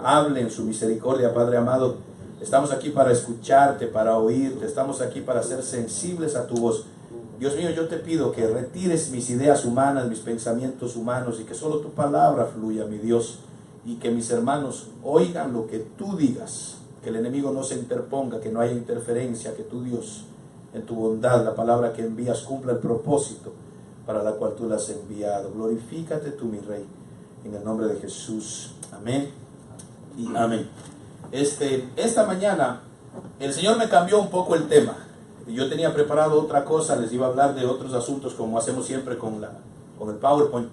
hable en su misericordia, Padre amado. Estamos aquí para escucharte, para oírte, estamos aquí para ser sensibles a tu voz. Dios mío, yo te pido que retires mis ideas humanas, mis pensamientos humanos, y que solo tu palabra fluya, mi Dios, y que mis hermanos oigan lo que tú digas, que el enemigo no se interponga, que no haya interferencia, que tú, Dios, en tu bondad, la palabra que envías cumpla el propósito para la cual tú la has enviado. Glorifícate tú, mi Rey, en el nombre de Jesús. Amén y amén. Esta mañana el Señor me cambió un poco el tema. Yo tenía preparado otra cosa, les iba a hablar de otros asuntos como hacemos siempre con el PowerPoint.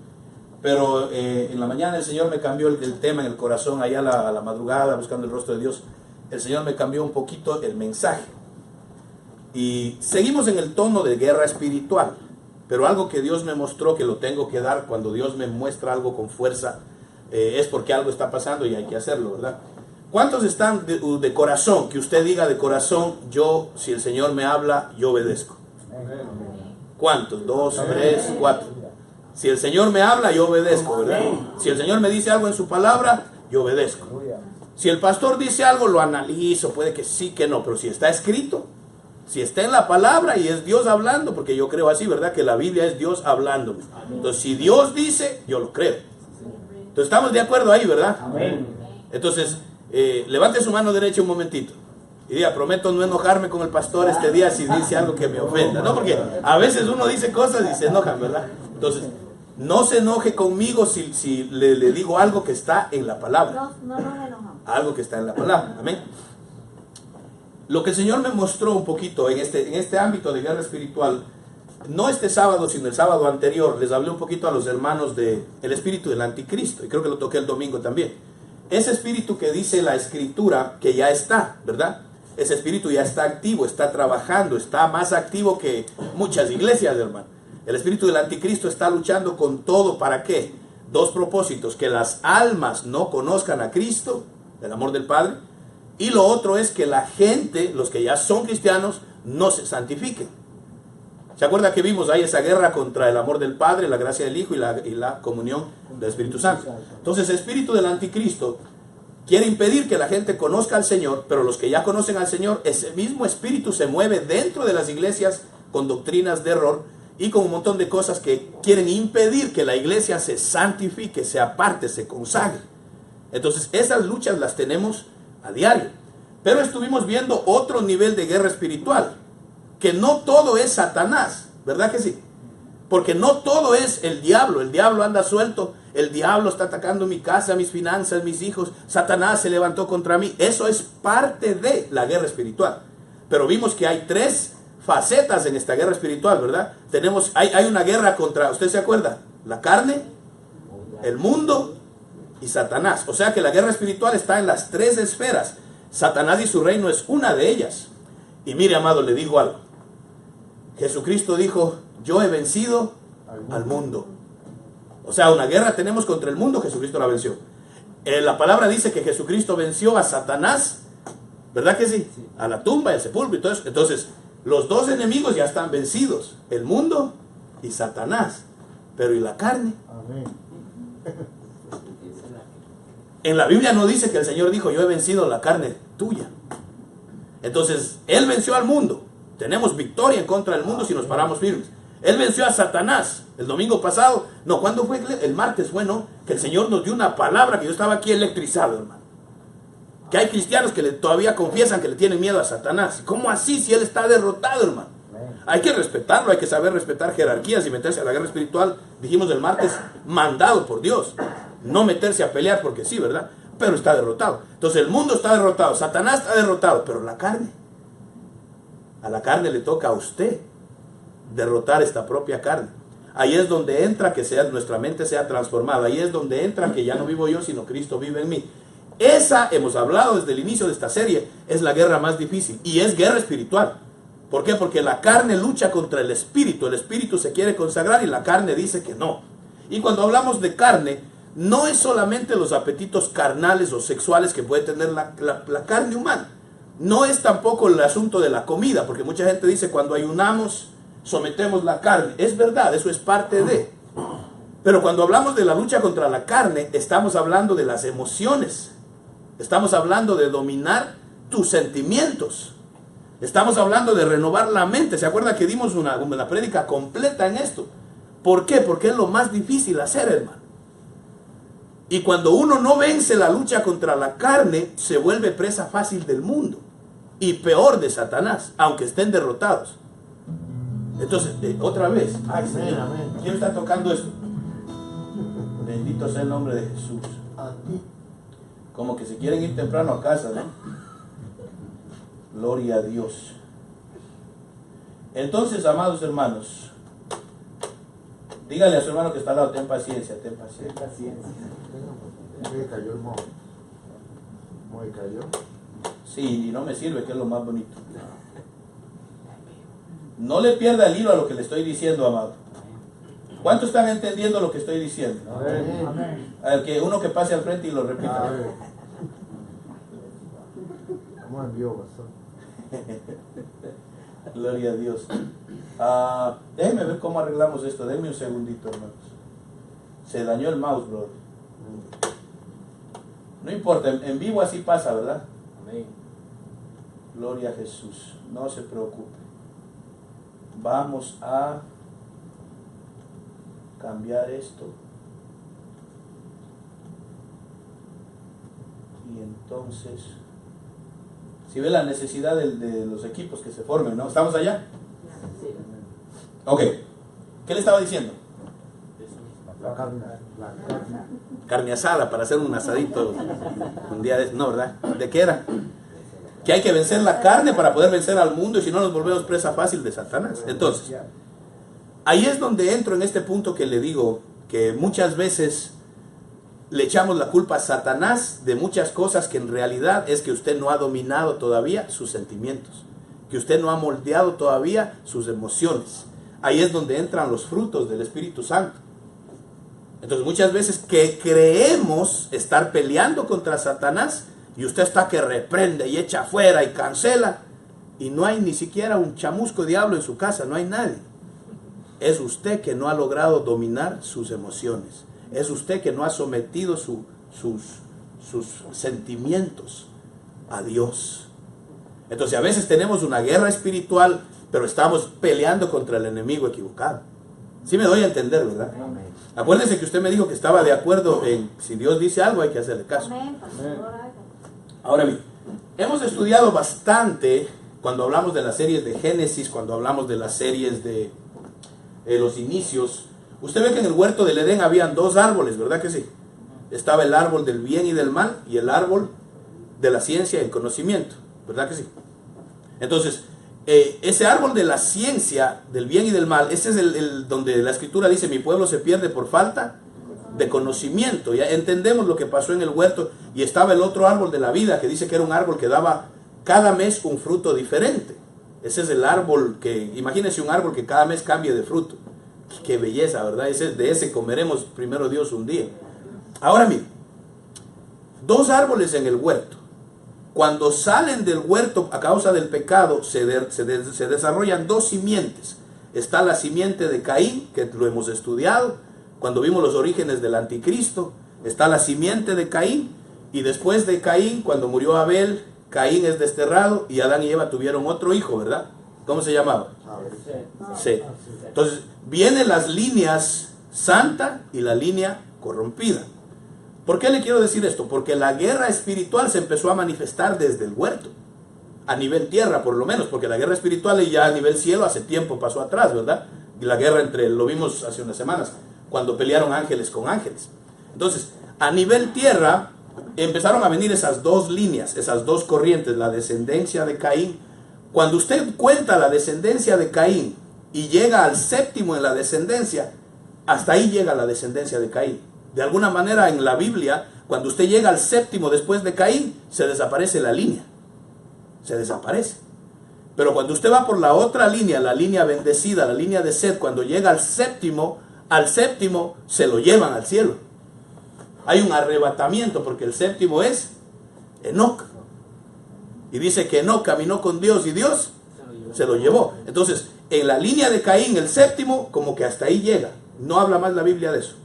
Pero en la mañana el Señor me cambió el tema en el corazón, allá a la madrugada, buscando el rostro de Dios. El Señor me cambió un poquito el mensaje. Y seguimos en el tono de guerra espiritual. Pero algo que Dios me mostró que lo tengo que dar, cuando Dios me muestra algo con fuerza, es porque algo está pasando y hay que hacerlo, ¿verdad? ¿Cuántos están de corazón? Que usted diga de corazón, yo, si el Señor me habla, yo obedezco. ¿Cuántos? 2, 3, 4. Si el Señor me habla, yo obedezco, ¿verdad? Si el Señor me dice algo en su palabra, yo obedezco. Si el pastor dice algo, lo analizo, puede que sí, que no, pero si está escrito, si está en la palabra y es Dios hablando, porque yo creo así, ¿verdad? Que la Biblia es Dios hablándome. Entonces, si Dios dice, yo lo creo. Entonces, estamos de acuerdo ahí, ¿verdad? Entonces, levante su mano derecha un momentito y diga, prometo no enojarme con el pastor este día si dice algo que me ofenda. No, porque a veces uno dice cosas y se enojan, ¿verdad? Entonces, no se enoje conmigo si le digo algo que está en la palabra. No nos enojamos. Algo que está en la palabra. Amén. Lo que el Señor me mostró un poquito en este ámbito de guerra espiritual, no este sábado, sino el sábado anterior, les hablé un poquito a los hermanos del espíritu del anticristo, y creo que lo toqué el domingo también. Ese espíritu que dice la escritura que ya está, ¿verdad? Ese espíritu ya está activo, está trabajando, está más activo que muchas iglesias, hermano. El espíritu del anticristo está luchando con todo. ¿Para qué? Dos propósitos: que las almas no conozcan a Cristo, el amor del Padre, y lo otro es que la gente, los que ya son cristianos, no se santifiquen. ¿Se acuerda que vimos ahí esa guerra contra el amor del Padre, la gracia del Hijo y la comunión del Espíritu Santo? Entonces el espíritu del anticristo quiere impedir que la gente conozca al Señor, pero los que ya conocen al Señor, ese mismo espíritu se mueve dentro de las iglesias con doctrinas de error y con un montón de cosas que quieren impedir que la iglesia se santifique, se aparte, se consagre. Entonces esas luchas las tenemos a diario. Pero estuvimos viendo otro nivel de guerra espiritual, que no todo es Satanás, ¿verdad que sí? Porque no todo es el diablo anda suelto, el diablo está atacando mi casa, mis finanzas, mis hijos, Satanás se levantó contra mí. Eso es parte de la guerra espiritual. Pero vimos que hay tres facetas en esta guerra espiritual, ¿verdad? Hay una guerra contra, ¿usted se acuerda? La carne, el mundo y Satanás. O sea que la guerra espiritual está en las tres esferas. Satanás y su reino es una de ellas. Y mire, amado, le digo algo. Jesucristo dijo, yo he vencido al mundo. O sea, una guerra tenemos contra el mundo, Jesucristo la venció. La palabra dice que Jesucristo venció a Satanás, ¿verdad que sí? A la tumba, al sepulcro y todo eso. Entonces, los dos enemigos ya están vencidos, el mundo y Satanás. Pero ¿y la carne? Amén. En la Biblia no dice que el Señor dijo, yo he vencido la carne tuya. Entonces, Él venció al mundo. Tenemos victoria en contra del mundo si nos paramos firmes. Él venció a Satanás el domingo pasado. No, ¿cuándo fue? El martes fue, ¿no? Que el Señor nos dio una palabra que yo estaba aquí electrizado, hermano. Que hay cristianos que todavía confiesan que le tienen miedo a Satanás. ¿Cómo así si Él está derrotado, hermano? Hay que respetarlo, hay que saber respetar jerarquías y meterse a la guerra espiritual. Dijimos el martes, mandado por Dios. No meterse a pelear porque sí, ¿verdad? Pero está derrotado. Entonces el mundo está derrotado, Satanás está derrotado, pero la carne, a la carne le toca a usted derrotar esta propia carne. Ahí es donde entra que nuestra mente sea transformada. Ahí es donde entra que ya no vivo yo, sino Cristo vive en mí. Esa, hemos hablado desde el inicio de esta serie, es la guerra más difícil. Y es guerra espiritual. ¿Por qué? Porque la carne lucha contra el espíritu. El espíritu se quiere consagrar y la carne dice que no. Y cuando hablamos de carne, no es solamente los apetitos carnales o sexuales que puede tener la carne humana. No es tampoco el asunto de la comida, porque mucha gente dice cuando ayunamos sometemos la carne. Es verdad, eso es parte de. Pero cuando hablamos de la lucha contra la carne, estamos hablando de las emociones. Estamos hablando de dominar tus sentimientos. Estamos hablando de renovar la mente. ¿Se acuerda que dimos una prédica completa en esto? ¿Por qué? Porque es lo más difícil hacer, hermano. Y cuando uno no vence la lucha contra la carne, se vuelve presa fácil del mundo. Y peor de Satanás, aunque estén derrotados. Entonces, otra vez. Ay, Señor, ¿quién está tocando esto? Bendito sea el nombre de Jesús. Como que se quieren ir temprano a casa, ¿no? Gloria a Dios. Entonces, amados hermanos, dígale a su hermano que está al lado, ten paciencia, ten paciencia. Ten paciencia. Me cayó el moho. ¿Me cayó? Sí, y no me sirve, que es lo más bonito. No le pierda el hilo a lo que le estoy diciendo, amado. ¿Cuántos están entendiendo lo que estoy diciendo? Amén. A ver, que uno que pase al frente y lo repita. ¿Cómo envió, pastor? Gloria a Dios. Déjenme ver cómo arreglamos esto. Denme un segundito, hermanos. Se dañó el mouse, bro. No importa, en vivo así pasa, ¿verdad? Amén. Gloria a Jesús. No se preocupe. Vamos a cambiar esto. Y entonces, si ve la necesidad de los equipos que se formen, ¿no? ¿Estamos allá? Ok. ¿Qué le estaba diciendo? La carne. Carne asada, para hacer un asadito un día de... No, ¿verdad? ¿De qué era? Que hay que vencer la carne para poder vencer al mundo, y si no nos volvemos presa fácil de Satanás. Entonces, ahí es donde entro en este punto que le digo, que muchas veces le echamos la culpa a Satanás de muchas cosas que en realidad es que usted no ha dominado todavía sus sentimientos, que usted no ha moldeado todavía sus emociones. Ahí es donde entran los frutos del Espíritu Santo. Entonces muchas veces que creemos estar peleando contra Satanás, y usted está que reprende y echa afuera y cancela, y no hay ni siquiera un chamusco diablo en su casa, no hay nadie. Es usted que no ha logrado dominar sus emociones. Es usted que no ha sometido sus sentimientos a Dios. Entonces a veces tenemos una guerra espiritual, pero estamos peleando contra el enemigo equivocado. Sí me doy a entender, ¿verdad? Amén. Acuérdese que usted me dijo que estaba de acuerdo en si Dios dice algo hay que hacerle caso. Ahora bien, hemos estudiado bastante cuando hablamos de las series de Génesis, cuando hablamos de las series de los inicios. Usted ve que en el huerto del Edén habían dos árboles, ¿verdad que sí? Estaba el árbol del bien y del mal y el árbol de la ciencia y el conocimiento, ¿verdad que sí? Entonces, ese árbol de la ciencia, del bien y del mal, ese es el donde la Escritura dice, mi pueblo se pierde por falta de conocimiento. Ya entendemos lo que pasó en el huerto. Y estaba el otro árbol de la vida, que dice que era un árbol que daba cada mes un fruto diferente. Ese es el árbol que, imagínense un árbol que cada mes cambie de fruto. Qué belleza, ¿verdad? De ese comeremos primero Dios un día. Ahora miren, dos árboles en el huerto. Cuando salen del huerto a causa del pecado, se desarrollan dos simientes. Está la simiente de Caín, que lo hemos estudiado cuando vimos los orígenes del anticristo. Está la simiente de Caín, y después de Caín, cuando murió Abel, Caín es desterrado y Adán y Eva tuvieron otro hijo, ¿verdad? ¿Cómo se llamaba? Set. Entonces vienen las líneas santa y la línea corrompida. ¿Por qué le quiero decir esto? Porque la guerra espiritual se empezó a manifestar desde el huerto, a nivel tierra por lo menos, porque la guerra espiritual ya a nivel cielo hace tiempo pasó atrás, ¿verdad? Y la guerra lo vimos hace unas semanas, cuando pelearon ángeles con ángeles. Entonces, a nivel tierra empezaron a venir esas dos líneas, esas dos corrientes, la descendencia de Caín. Cuando usted cuenta la descendencia de Caín y llega al séptimo en la descendencia, hasta ahí llega la descendencia de Caín. De alguna manera en la Biblia, cuando usted llega al séptimo después de Caín, se desaparece la línea. Se desaparece. Pero cuando usted va por la otra línea, la línea bendecida, la línea de Set, cuando llega al séptimo se lo llevan al cielo. Hay un arrebatamiento porque el séptimo es Enoc. Y dice que Enoc caminó con Dios y Dios se lo llevó. Entonces, en la línea de Caín, el séptimo, como que hasta ahí llega. No habla más la Biblia de eso.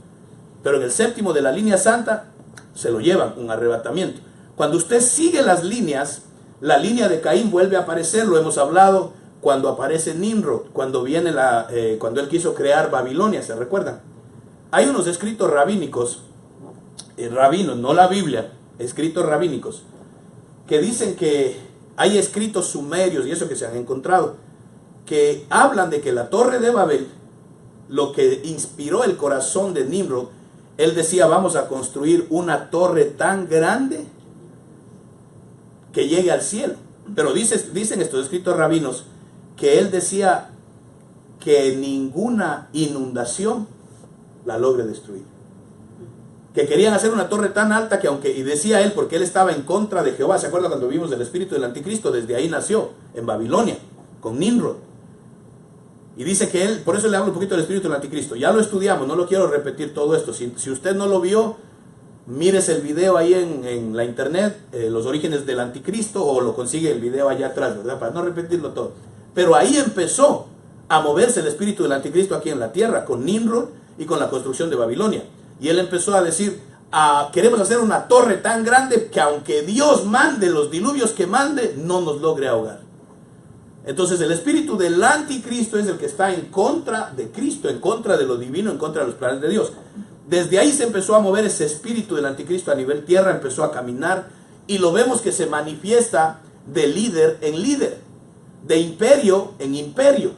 Pero en el séptimo de la línea santa, se lo llevan, un arrebatamiento. Cuando usted sigue las líneas, la línea de Caín vuelve a aparecer, lo hemos hablado, cuando aparece Nimrod, cuando viene cuando él quiso crear Babilonia, ¿se recuerdan? Hay unos escritos rabínicos, rabinos, no la Biblia, escritos rabínicos, que dicen que hay escritos sumerios y eso que se han encontrado, que hablan de que la torre de Babel, lo que inspiró el corazón de Nimrod, él decía, vamos a construir una torre tan grande que llegue al cielo. Pero dicen estos escritos rabinos que él decía que ninguna inundación la logre destruir. Que querían hacer una torre tan alta que y decía él, porque él estaba en contra de Jehová. ¿Se acuerdan cuando vimos el espíritu del anticristo? Desde ahí nació, en Babilonia, con Nimrod. Y dice que él, por eso le hablo un poquito del espíritu del anticristo. Ya lo estudiamos, no lo quiero repetir todo esto. Si usted no lo vio, mires el video ahí en la internet, los orígenes del anticristo, o lo consigue el video allá atrás, ¿verdad? Para no repetirlo todo. Pero ahí empezó a moverse el espíritu del anticristo aquí en la tierra, con Nimrod y con la construcción de Babilonia. Y él empezó a decir, queremos hacer una torre tan grande que aunque Dios mande los diluvios que mande, no nos logre ahogar. Entonces el espíritu del anticristo es el que está en contra de Cristo, en contra de lo divino, en contra de los planes de Dios. Desde ahí se empezó a mover ese espíritu del anticristo a nivel tierra, empezó a caminar, y lo vemos que se manifiesta de líder en líder, de imperio en imperio.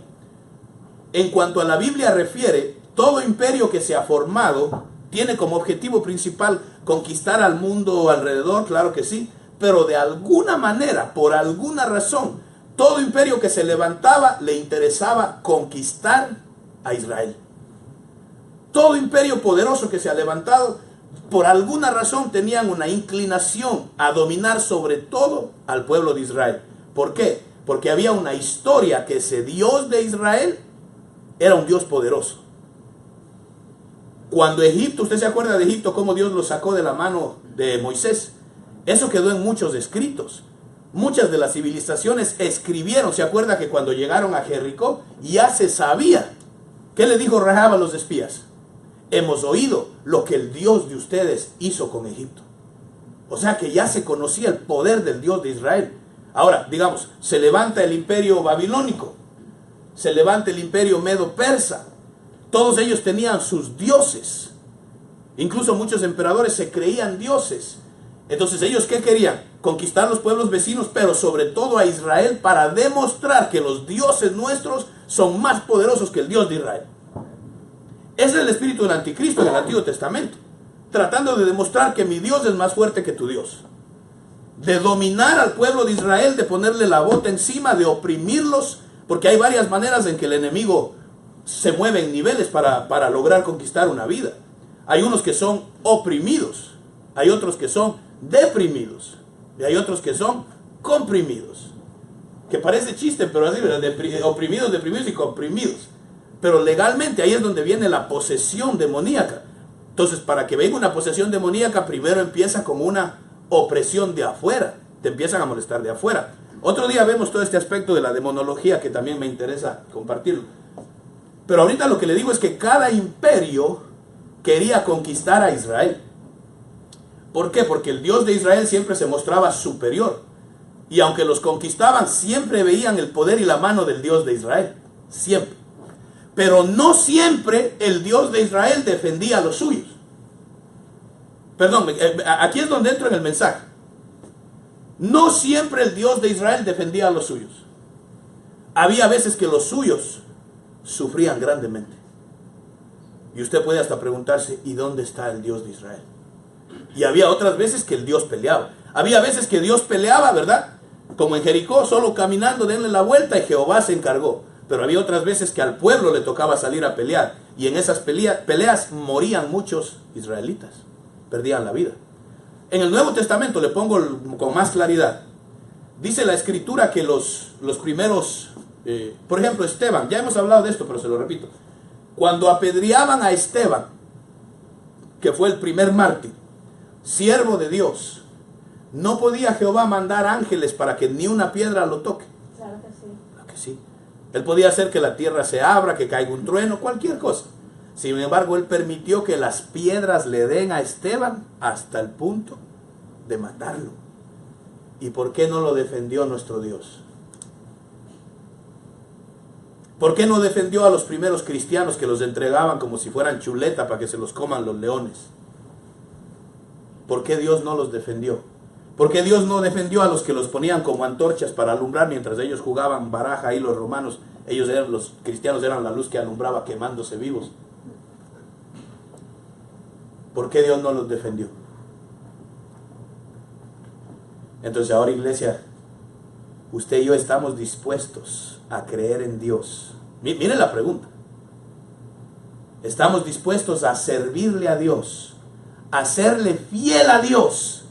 En cuanto a la Biblia refiere, todo imperio que se ha formado tiene como objetivo principal conquistar al mundo alrededor, claro que sí, pero de alguna manera, por alguna razón, todo imperio que se levantaba le interesaba conquistar a Israel. Todo imperio poderoso que se ha levantado, por alguna razón tenían una inclinación a dominar sobre todo al pueblo de Israel. ¿Por qué? Porque había una historia que ese Dios de Israel era un Dios poderoso. Cuando Egipto, usted se acuerda de Egipto, cómo Dios lo sacó de la mano de Moisés. Eso quedó en muchos escritos. Muchas de las civilizaciones escribieron, se acuerda que cuando llegaron a Jericó ya se sabía. ¿Qué le dijo Rahab a los espías? Hemos oído lo que el Dios de ustedes hizo con Egipto. O sea que ya se conocía el poder del Dios de Israel. Ahora, digamos, se levanta el imperio babilónico, se levanta el imperio medo-persa. Todos ellos tenían sus dioses. Incluso muchos emperadores se creían dioses. Entonces, ¿ellos qué querían? Conquistar los pueblos vecinos, pero sobre todo a Israel, para demostrar que los dioses nuestros son más poderosos que el Dios de Israel. Ese es el espíritu del anticristo en el Antiguo Testamento, tratando de demostrar que mi Dios es más fuerte que tu Dios, de dominar al pueblo de Israel, de ponerle la bota encima, de oprimirlos, porque hay varias maneras en que el enemigo se mueve en niveles para lograr conquistar una vida. Hay unos que son oprimidos, hay otros que son deprimidos, y hay otros que son comprimidos, que parece chiste, pero así, oprimidos, deprimidos y comprimidos. Pero legalmente ahí es donde viene la posesión demoníaca. Entonces, para que venga una posesión demoníaca, primero empieza como una opresión de afuera. Te empiezan a molestar de afuera. Otro día vemos todo este aspecto de la demonología que también me interesa compartirlo. Pero ahorita lo que le digo es que cada imperio quería conquistar a Israel. ¿Por qué? Porque el Dios de Israel siempre se mostraba superior. Y aunque los conquistaban, siempre veían el poder y la mano del Dios de Israel. Siempre. Pero no siempre el Dios de Israel defendía a los suyos. Perdón, aquí es donde entro en el mensaje. No siempre el Dios de Israel defendía a los suyos. Había veces que los suyos sufrían grandemente. Y usted puede hasta preguntarse, ¿y dónde está el Dios de Israel? Y había otras veces que el Dios peleaba. Había veces que Dios peleaba, ¿verdad? Como en Jericó, solo caminando, denle la vuelta y Jehová se encargó. Pero había otras veces que al pueblo le tocaba salir a pelear. Y en esas peleas morían muchos israelitas. Perdían la vida. En el Nuevo Testamento, le pongo con más claridad, dice la Escritura que los primeros, por ejemplo Esteban, ya hemos hablado de esto, pero se lo repito. Cuando apedreaban a Esteban, que fue el primer mártir, siervo de Dios, no podía Jehová mandar ángeles para que ni una piedra lo toque. Claro que sí. Claro que sí. Él podía hacer que la tierra se abra, que caiga un trueno, cualquier cosa. Sin embargo, él permitió que las piedras le den a Esteban hasta el punto de matarlo. ¿Y por qué no lo defendió nuestro Dios? ¿Por qué no defendió a los primeros cristianos que los entregaban como si fueran chuleta para que se los coman los leones? ¿Por qué Dios no los defendió? ¿Por qué Dios no defendió a los que los ponían como antorchas para alumbrar mientras ellos jugaban baraja y los romanos, los cristianos eran la luz que alumbraba quemándose vivos? ¿Por qué Dios no los defendió? Entonces ahora, iglesia, usted y yo estamos dispuestos a creer en Dios. Miren la pregunta. ¿Estamos dispuestos a servirle a Dios, a serle fiel a Dios,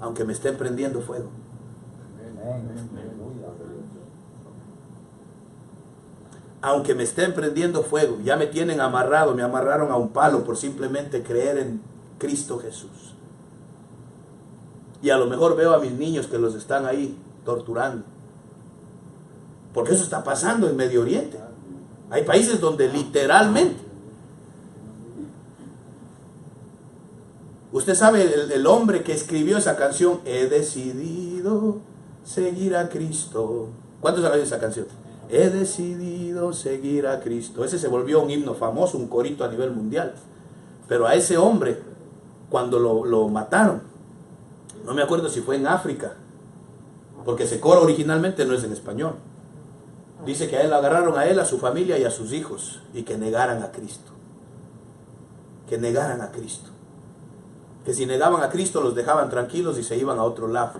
aunque me estén prendiendo fuego? Aunque me estén prendiendo fuego, ya me tienen amarrado, me amarraron a un palo por simplemente creer en Cristo Jesús. Y a lo mejor veo a mis niños que los están ahí torturando. Porque eso está pasando en Medio Oriente. Hay países donde literalmente. Usted sabe el hombre que escribió esa canción, he decidido seguir a Cristo. ¿Cuántos saben esa canción? He decidido seguir a Cristo. Ese se volvió un himno famoso, un corito a nivel mundial. Pero a ese hombre, cuando lo mataron, no me acuerdo si fue en África, porque ese coro originalmente no es en español. Dice que a él agarraron, a él, a su familia y a sus hijos, y que negaran a Cristo. Que negaran a Cristo. Que si negaban a Cristo los dejaban tranquilos y se iban a otro lado.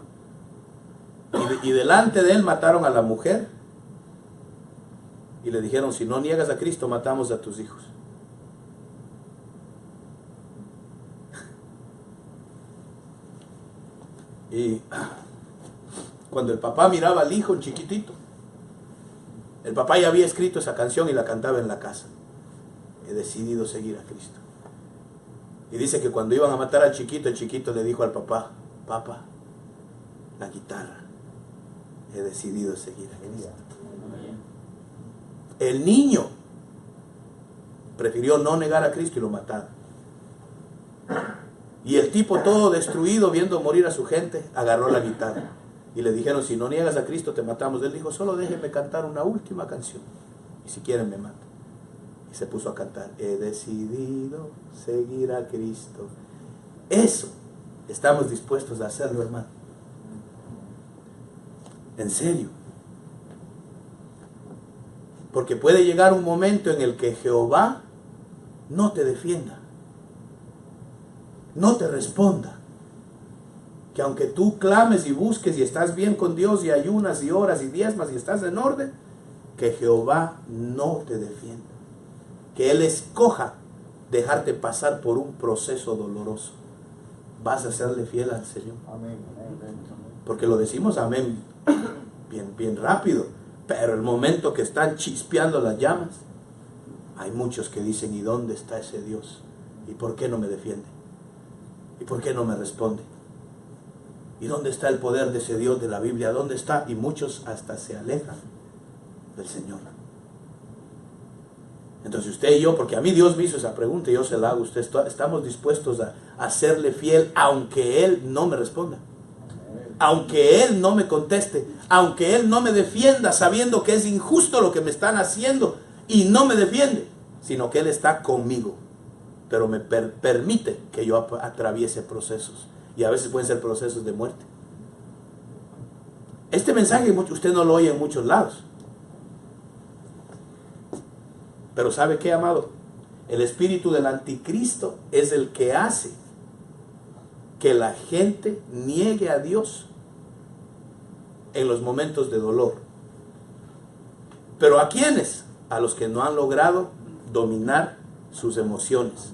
Y delante de él mataron a la mujer y le dijeron, si no niegas a Cristo matamos a tus hijos. Y cuando el papá miraba al hijo, un chiquitito, el papá ya había escrito esa canción y la cantaba en la casa. He decidido seguir a Cristo. Y dice que cuando iban a matar al chiquito, el chiquito le dijo al papá, papá, la guitarra, he decidido seguir a Cristo. El niño prefirió no negar a Cristo y lo mataron. Y el tipo todo destruido, viendo morir a su gente, agarró la guitarra. Y le dijeron, si no niegas a Cristo te matamos. Él dijo, solo déjenme cantar una última canción. Y si quieren me matan. Y se puso a cantar, he decidido seguir a Cristo. Eso estamos dispuestos a hacerlo, hermano. En serio. Porque puede llegar un momento en el que Jehová no te defienda, no te responda. Que aunque tú clames y busques y estás bien con Dios y ayunas y oras y diezmas y estás en orden, que Jehová no te defienda. Que Él escoja dejarte pasar por un proceso doloroso. Vas a serle fiel al Señor. Amén. Porque lo decimos amén bien rápido. Pero el momento que están chispeando las llamas, hay muchos que dicen, ¿y dónde está ese Dios? ¿Y por qué no me defiende? ¿Y por qué no me responde? ¿Y dónde está el poder de ese Dios de la Biblia? ¿Dónde está? Y muchos hasta se alejan del Señor. Entonces usted y yo, porque a mí Dios me hizo esa pregunta y yo se la hago a usted, estamos dispuestos a serle fiel aunque Él no me responda, aunque Él no me conteste, aunque Él no me defienda sabiendo que es injusto lo que me están haciendo y no me defiende, sino que Él está conmigo, pero me permite que yo atraviese procesos y a veces pueden ser procesos de muerte. Este mensaje usted no lo oye en muchos lados. Pero ¿sabe qué, amado? El espíritu del anticristo es el que hace que la gente niegue a Dios en los momentos de dolor. ¿Pero a quiénes? A los que no han logrado dominar sus emociones.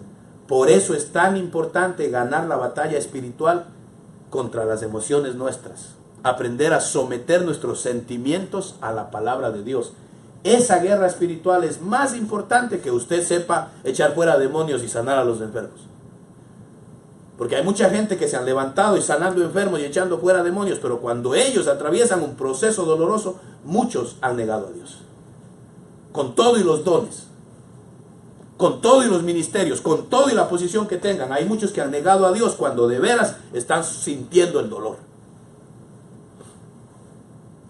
Por eso es tan importante ganar la batalla espiritual contra las emociones nuestras. Aprender a someter nuestros sentimientos a la palabra de Dios. Esa guerra espiritual es más importante que usted sepa echar fuera demonios y sanar a los enfermos. Porque hay mucha gente que se han levantado y sanando enfermos y echando fuera demonios, pero cuando ellos atraviesan un proceso doloroso, muchos han negado a Dios. Con todo y los dones, con todo y los ministerios, con todo y la posición que tengan, hay muchos que han negado a Dios cuando de veras están sintiendo el dolor.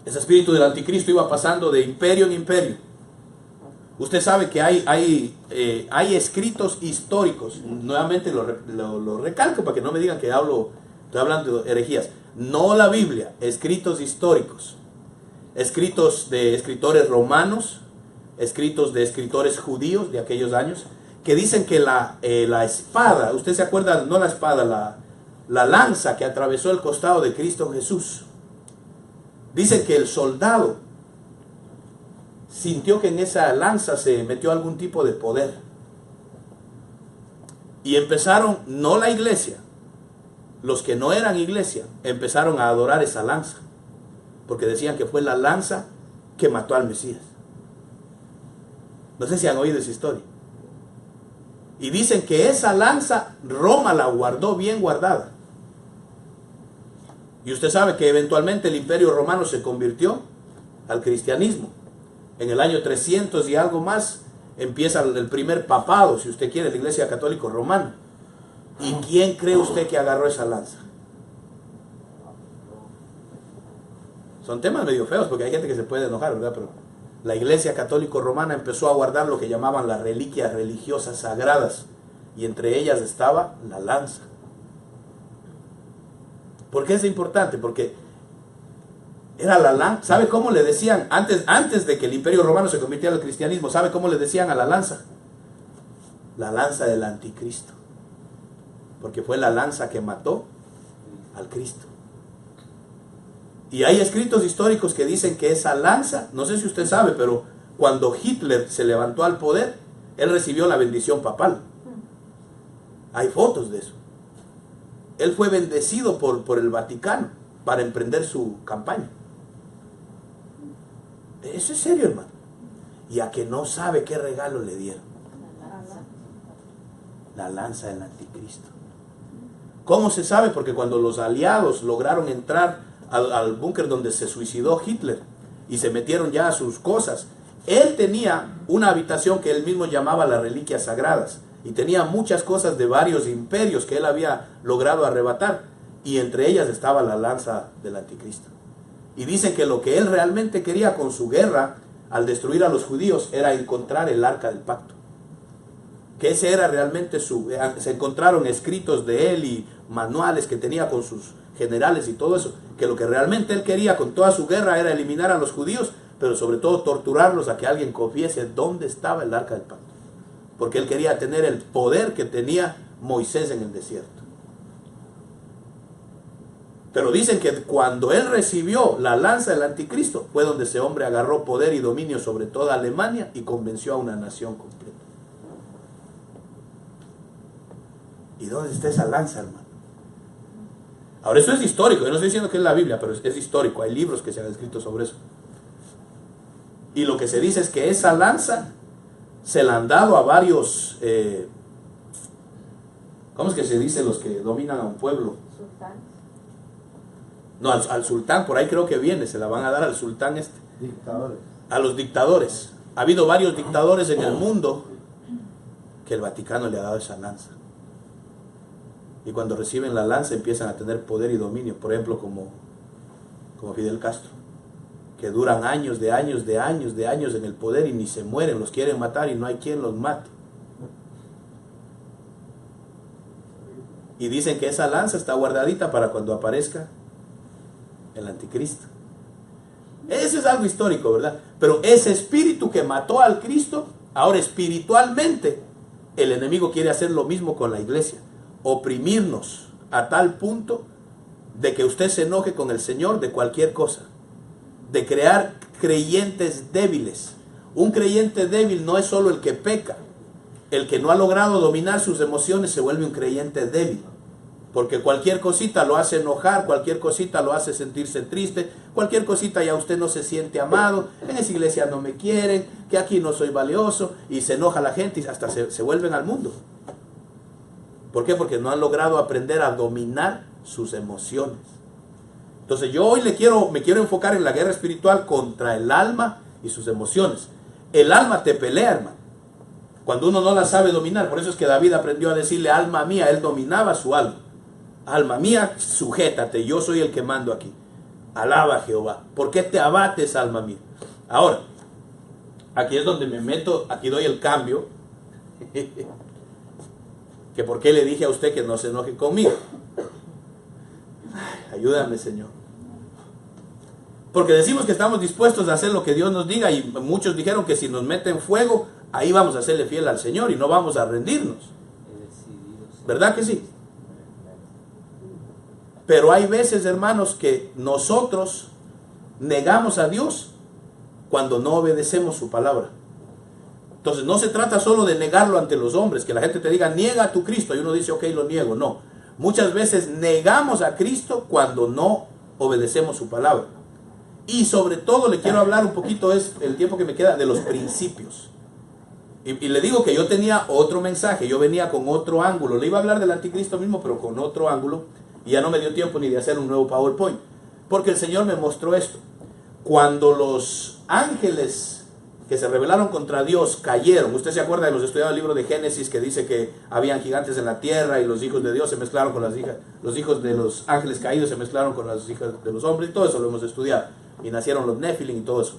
Ese espíritu del anticristo iba pasando de imperio en imperio. Usted sabe que hay escritos históricos. Nuevamente lo recalco para que no me digan que estoy hablando de herejías. No la Biblia, escritos históricos. Escritos de escritores romanos, escritos de escritores judíos de aquellos años, que dicen que la espada, usted se acuerda, no la espada, la lanza que atravesó el costado de Cristo Jesús. Dicen que el soldado sintió que en esa lanza se metió algún tipo de poder. Y empezaron, no la iglesia, los que no eran iglesia, empezaron a adorar esa lanza. Porque decían que fue la lanza que mató al Mesías. No sé si han oído esa historia. Y dicen que esa lanza Roma la guardó bien guardada. Y usted sabe que eventualmente el imperio romano se convirtió al cristianismo. En el año 300 y algo más empieza el primer papado, si usted quiere, la Iglesia Católica Romana. ¿Y quién cree usted que agarró esa lanza? Son temas medio feos porque hay gente que se puede enojar, ¿verdad? Pero la Iglesia Católica Romana empezó a guardar lo que llamaban las reliquias religiosas sagradas. Y entre ellas estaba la lanza. ¿Por qué es importante? Porque era la lanza. ¿Sabe cómo le decían? Antes de que el imperio romano se convirtiera al cristianismo, ¿sabe cómo le decían a la lanza? La lanza del anticristo. Porque fue la lanza que mató al Cristo. Y hay escritos históricos que dicen que esa lanza, no sé si usted sabe, pero cuando Hitler se levantó al poder, él recibió la bendición papal. Hay fotos de eso. Él fue bendecido por el Vaticano para emprender su campaña. Eso es serio, hermano. Y a que no sabe qué regalo le dieron. La lanza del anticristo. ¿Cómo se sabe? Porque cuando los aliados lograron entrar al búnker donde se suicidó Hitler y se metieron ya a sus cosas, él tenía una habitación que él mismo llamaba las reliquias sagradas. Y tenía muchas cosas de varios imperios que él había logrado arrebatar. Y entre ellas estaba la lanza del anticristo. Y dicen que lo que él realmente quería con su guerra, al destruir a los judíos, era encontrar el arca del pacto. Que ese era realmente se encontraron escritos de él y manuales que tenía con sus generales y todo eso. Que lo que realmente él quería con toda su guerra era eliminar a los judíos, pero sobre todo torturarlos a que alguien confiese dónde estaba el arca del pacto. Porque él quería tener el poder que tenía Moisés en el desierto. Pero dicen que cuando él recibió la lanza del anticristo, fue donde ese hombre agarró poder y dominio sobre toda Alemania y convenció a una nación completa. ¿Y dónde está esa lanza, hermano? Ahora, eso es histórico. Yo no estoy diciendo que es la Biblia, pero es histórico. Hay libros que se han escrito sobre eso. Y lo que se dice es que esa lanza se la han dado a varios, ¿cómo es que se dice los que dominan a un pueblo? Sultán. No, al sultán, por ahí creo que viene, se la van a dar al sultán Dictadores. a los dictadores. Ha habido varios dictadores en el mundo que el Vaticano le ha dado esa lanza. Y cuando reciben la lanza empiezan a tener poder y dominio, por ejemplo como Fidel Castro, que duran años de años en el poder y ni se mueren, los quieren matar y no hay quien los mate. Y dicen que esa lanza está guardadita para cuando aparezca el anticristo. Eso es algo histórico, ¿verdad? Pero ese espíritu que mató al Cristo, ahora espiritualmente, el enemigo quiere hacer lo mismo con la iglesia. Oprimirnos a tal punto de que usted se enoje con el Señor de cualquier cosa. De crear creyentes débiles. Un creyente débil no es solo el que peca. El que no ha logrado dominar sus emociones se vuelve un creyente débil. Porque cualquier cosita lo hace enojar, cualquier cosita lo hace sentirse triste, cualquier cosita ya usted no se siente amado, en esa iglesia no me quieren, que aquí no soy valioso, y se enoja la gente y hasta se vuelven al mundo. ¿Por qué? Porque no han logrado aprender a dominar sus emociones. Entonces yo hoy me quiero enfocar en la guerra espiritual contra el alma y sus emociones. El alma te pelea, hermano, cuando uno no la sabe dominar. Por eso es que David aprendió a decirle alma mía. Él dominaba su alma. Alma mía, sujétate, yo soy el que mando aquí. Alaba a Jehová. ¿Por qué te abates, alma mía? Ahora, aquí es donde me meto, aquí doy el cambio. Que por qué le dije a usted que no se enoje conmigo. Ay, ayúdame, Señor. Porque decimos que estamos dispuestos a hacer lo que Dios nos diga, y muchos dijeron que si nos meten fuego, ahí vamos a serle fiel al Señor y no vamos a rendirnos. ¿Verdad que sí? Pero hay veces, hermanos, que nosotros negamos a Dios cuando no obedecemos su palabra. Entonces no se trata solo de negarlo ante los hombres, que la gente te diga, niega a tu Cristo, y uno dice, ok, lo niego. No, muchas veces negamos a Cristo cuando no obedecemos su palabra. Y sobre todo le quiero hablar un poquito, es el tiempo que me queda, de los principios. Y le digo que yo tenía otro mensaje, yo venía con otro ángulo. Le iba a hablar del anticristo mismo, pero con otro ángulo. Y ya no me dio tiempo ni de hacer un nuevo PowerPoint. Porque el Señor me mostró esto. Cuando los ángeles que se rebelaron contra Dios cayeron, usted se acuerda de los estudiados del libro de Génesis, que dice que habían gigantes en la tierra y los hijos de Dios se mezclaron con las hijas, los hijos de los ángeles caídos se mezclaron con las hijas de los hombres, y todo eso lo hemos estudiado. Y nacieron los Nephilim y todo eso.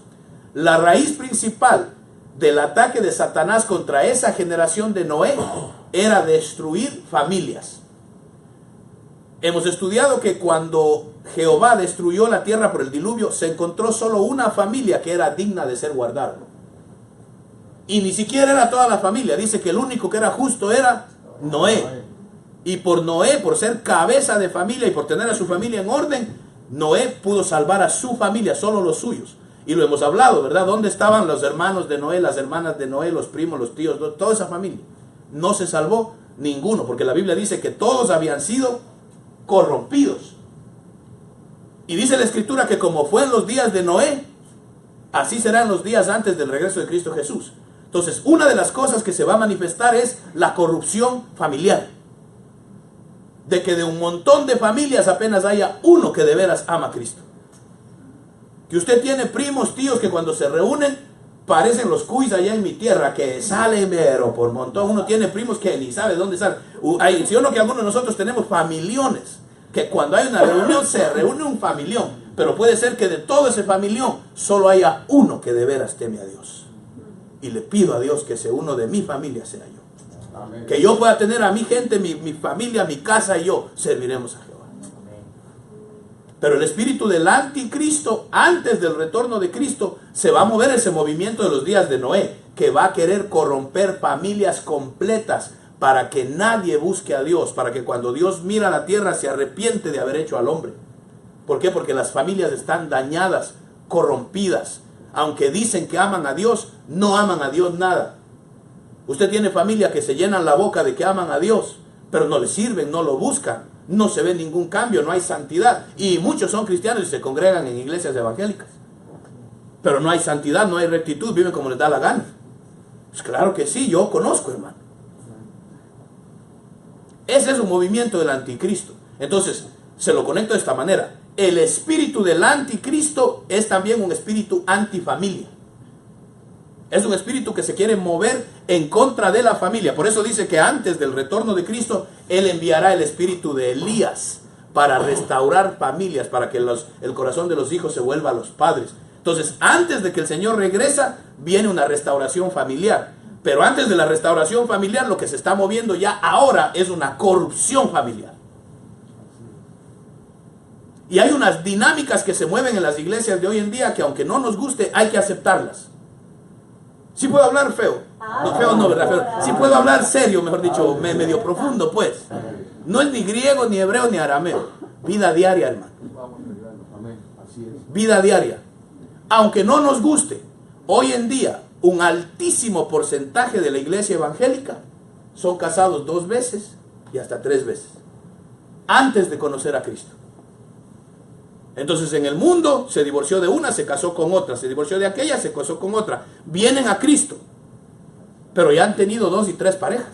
La raíz principal del ataque de Satanás contra esa generación de Noé era destruir familias. Hemos estudiado que cuando Jehová destruyó la tierra por el diluvio, se encontró solo una familia que era digna de ser guardada. Y ni siquiera era toda la familia. Dice que el único que era justo era Noé. Y por Noé, por ser cabeza de familia y por tener a su familia en orden, Noé pudo salvar a su familia, solo los suyos. Y lo hemos hablado, ¿verdad? ¿Dónde estaban los hermanos de Noé, las hermanas de Noé, los primos, los tíos, toda esa familia? No se salvó ninguno, porque la Biblia dice que todos habían sido corrompidos. Y dice la Escritura que como fue en los días de Noé, así serán los días antes del regreso de Cristo Jesús. Entonces, una de las cosas que se va a manifestar es la corrupción familiar. De que de un montón de familias apenas haya uno que de veras ama a Cristo. Que usted tiene primos, tíos que cuando se reúnen parecen los cuis allá en mi tierra, que salen pero por montón. Uno tiene primos que ni sabe dónde salen. Si uno que algunos de nosotros tenemos familiones, que cuando hay una reunión se reúne un familión, pero puede ser que de todo ese familión solo haya uno que de veras teme a Dios. Y le pido a Dios que ese uno de mi familia sea yo. Amén. Que yo pueda tener a mi gente, mi familia, mi casa, y yo serviremos a Jehová. Pero el espíritu del anticristo, antes del retorno de Cristo, se va a mover ese movimiento de los días de Noé, que va a querer corromper familias completas para que nadie busque a Dios, para que cuando Dios mira la tierra se arrepiente de haber hecho al hombre. ¿Por qué? Porque las familias están dañadas, corrompidas. Aunque dicen que aman a Dios, no aman a Dios nada. Usted tiene familia que se llenan la boca de que aman a Dios, pero no le sirven, no lo buscan. No se ve ningún cambio, no hay santidad. Y muchos son cristianos y se congregan en iglesias evangélicas. Pero no hay santidad, no hay rectitud, viven como les da la gana. Pues claro que sí, yo conozco, hermano. Ese es un movimiento del anticristo. Entonces, se lo conecto de esta manera. El espíritu del anticristo es también un espíritu antifamilia. Es un espíritu que se quiere mover en contra de la familia. Por eso dice que antes del retorno de Cristo, Él enviará el espíritu de Elías para restaurar familias, para que el corazón de los hijos se vuelva a los padres. Entonces, antes de que el Señor regresa, viene una restauración familiar. Pero antes de la restauración familiar, lo que se está moviendo ya ahora es una corrupción familiar. Y hay unas dinámicas que se mueven en las iglesias de hoy en día que aunque no nos guste, hay que aceptarlas. Sí puedo hablar feo. No, feo no, ¿verdad? Feo. Sí puedo hablar serio, mejor dicho, medio profundo, pues. No es ni griego, ni hebreo, ni arameo. Vida diaria, hermano. Vida diaria. Aunque no nos guste, hoy en día, un altísimo porcentaje de la iglesia evangélica son casados 2 veces y hasta 3 veces. Antes de conocer a Cristo. Entonces en el mundo se divorció de una, se casó con otra, se divorció de aquella, se casó con otra. Vienen a Cristo, pero ya han tenido 2 y 3 parejas.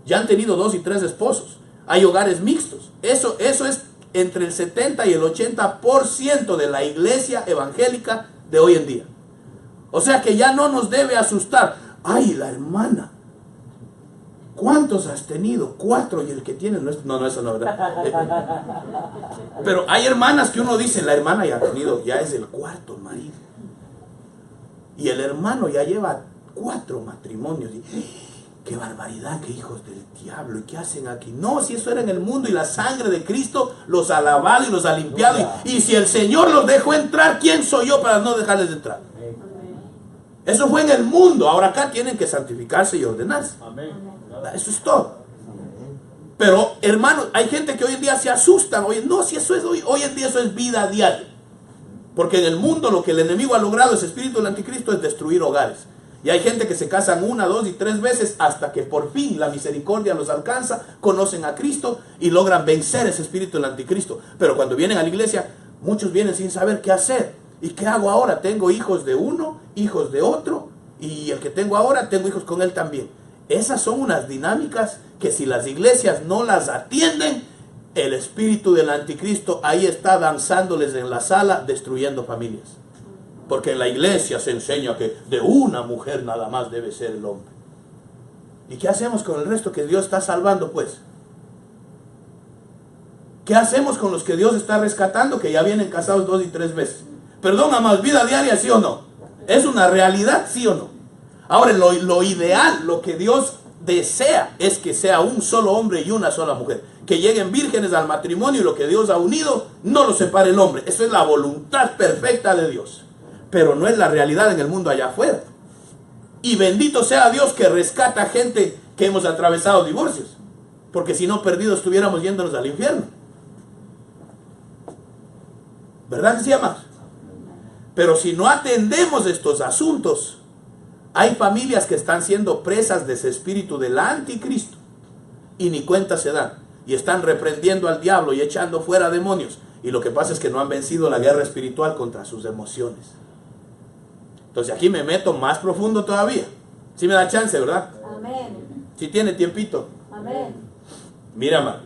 Ya han tenido 2 y 3 esposos. Hay hogares mixtos. Eso es entre el 70 y el 80% de la iglesia evangélica de hoy en día. O sea que ya no nos debe asustar. Ay, la hermana ¿Cuántos has tenido? 4 y el que tiene no es... No, eso no, ¿verdad? Pero hay hermanas que uno dice, la hermana ya ha tenido, ya es el 4º marido. Y el hermano ya lleva 4 matrimonios. Y, ¡qué barbaridad, qué hijos del diablo! ¿Y qué hacen aquí? No, si eso era en el mundo y la sangre de Cristo los ha lavado y los ha limpiado. Y si el Señor los dejó entrar, ¿quién soy yo para no dejarles entrar? Eso fue en el mundo. Ahora acá tienen que santificarse y ordenarse. Eso es todo. Pero, hermanos, hay gente que hoy en día se asustan. Oye, no, si eso es hoy en día, eso es vida diaria. Porque en el mundo lo que el enemigo ha logrado, ese espíritu del anticristo, es destruir hogares. Y hay gente que se casan 1, 2 y 3 veces hasta que por fin la misericordia los alcanza, conocen a Cristo y logran vencer ese espíritu del anticristo. Pero cuando vienen a la iglesia, muchos vienen sin saber qué hacer. ¿Y qué hago ahora? Tengo hijos de uno, hijos de otro, y el que tengo ahora, tengo hijos con él también. Esas son unas dinámicas que si las iglesias no las atienden, el espíritu del anticristo ahí está danzándoles en la sala, destruyendo familias. Porque en la iglesia se enseña que de una mujer nada más debe ser el hombre. ¿Y qué hacemos con el resto que Dios está salvando, pues? ¿Qué hacemos con los que Dios está rescatando, que ya vienen casados 2 y 3 veces? Perdón, amados, vida diaria, ¿sí o no? ¿Es una realidad, sí o no? Ahora, lo ideal, lo que Dios desea, es que sea un solo hombre y una sola mujer. Que lleguen vírgenes al matrimonio y lo que Dios ha unido, no lo separe el hombre. Eso es la voluntad perfecta de Dios. Pero no es la realidad en el mundo allá afuera. Y bendito sea Dios que rescata gente que hemos atravesado divorcios. Porque si no, perdidos estuviéramos yéndonos al infierno. ¿Verdad que sí, amados? Pero si no atendemos estos asuntos, hay familias que están siendo presas de ese espíritu del anticristo y ni cuenta se dan, y están reprendiendo al diablo y echando fuera demonios, y lo que pasa es que no han vencido la guerra espiritual contra sus emociones. Entonces aquí me meto más profundo todavía. Si me da chance, ¿verdad? Amén. Si tiene tiempito. Amén. Mira, man,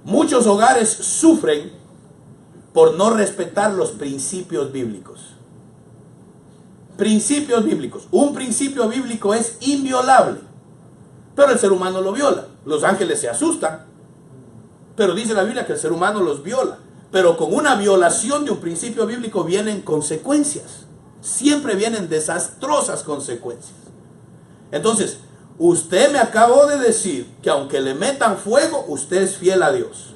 muchos hogares sufren por no respetar los principios bíblicos. Principios bíblicos. Un principio bíblico es inviolable, pero el ser humano lo viola. Los ángeles se asustan, pero dice la Biblia que el ser humano los viola. Pero con una violación de un principio bíblico vienen consecuencias. Siempre vienen desastrosas consecuencias. Entonces, usted me acabó de decir que aunque le metan fuego, usted es fiel a Dios.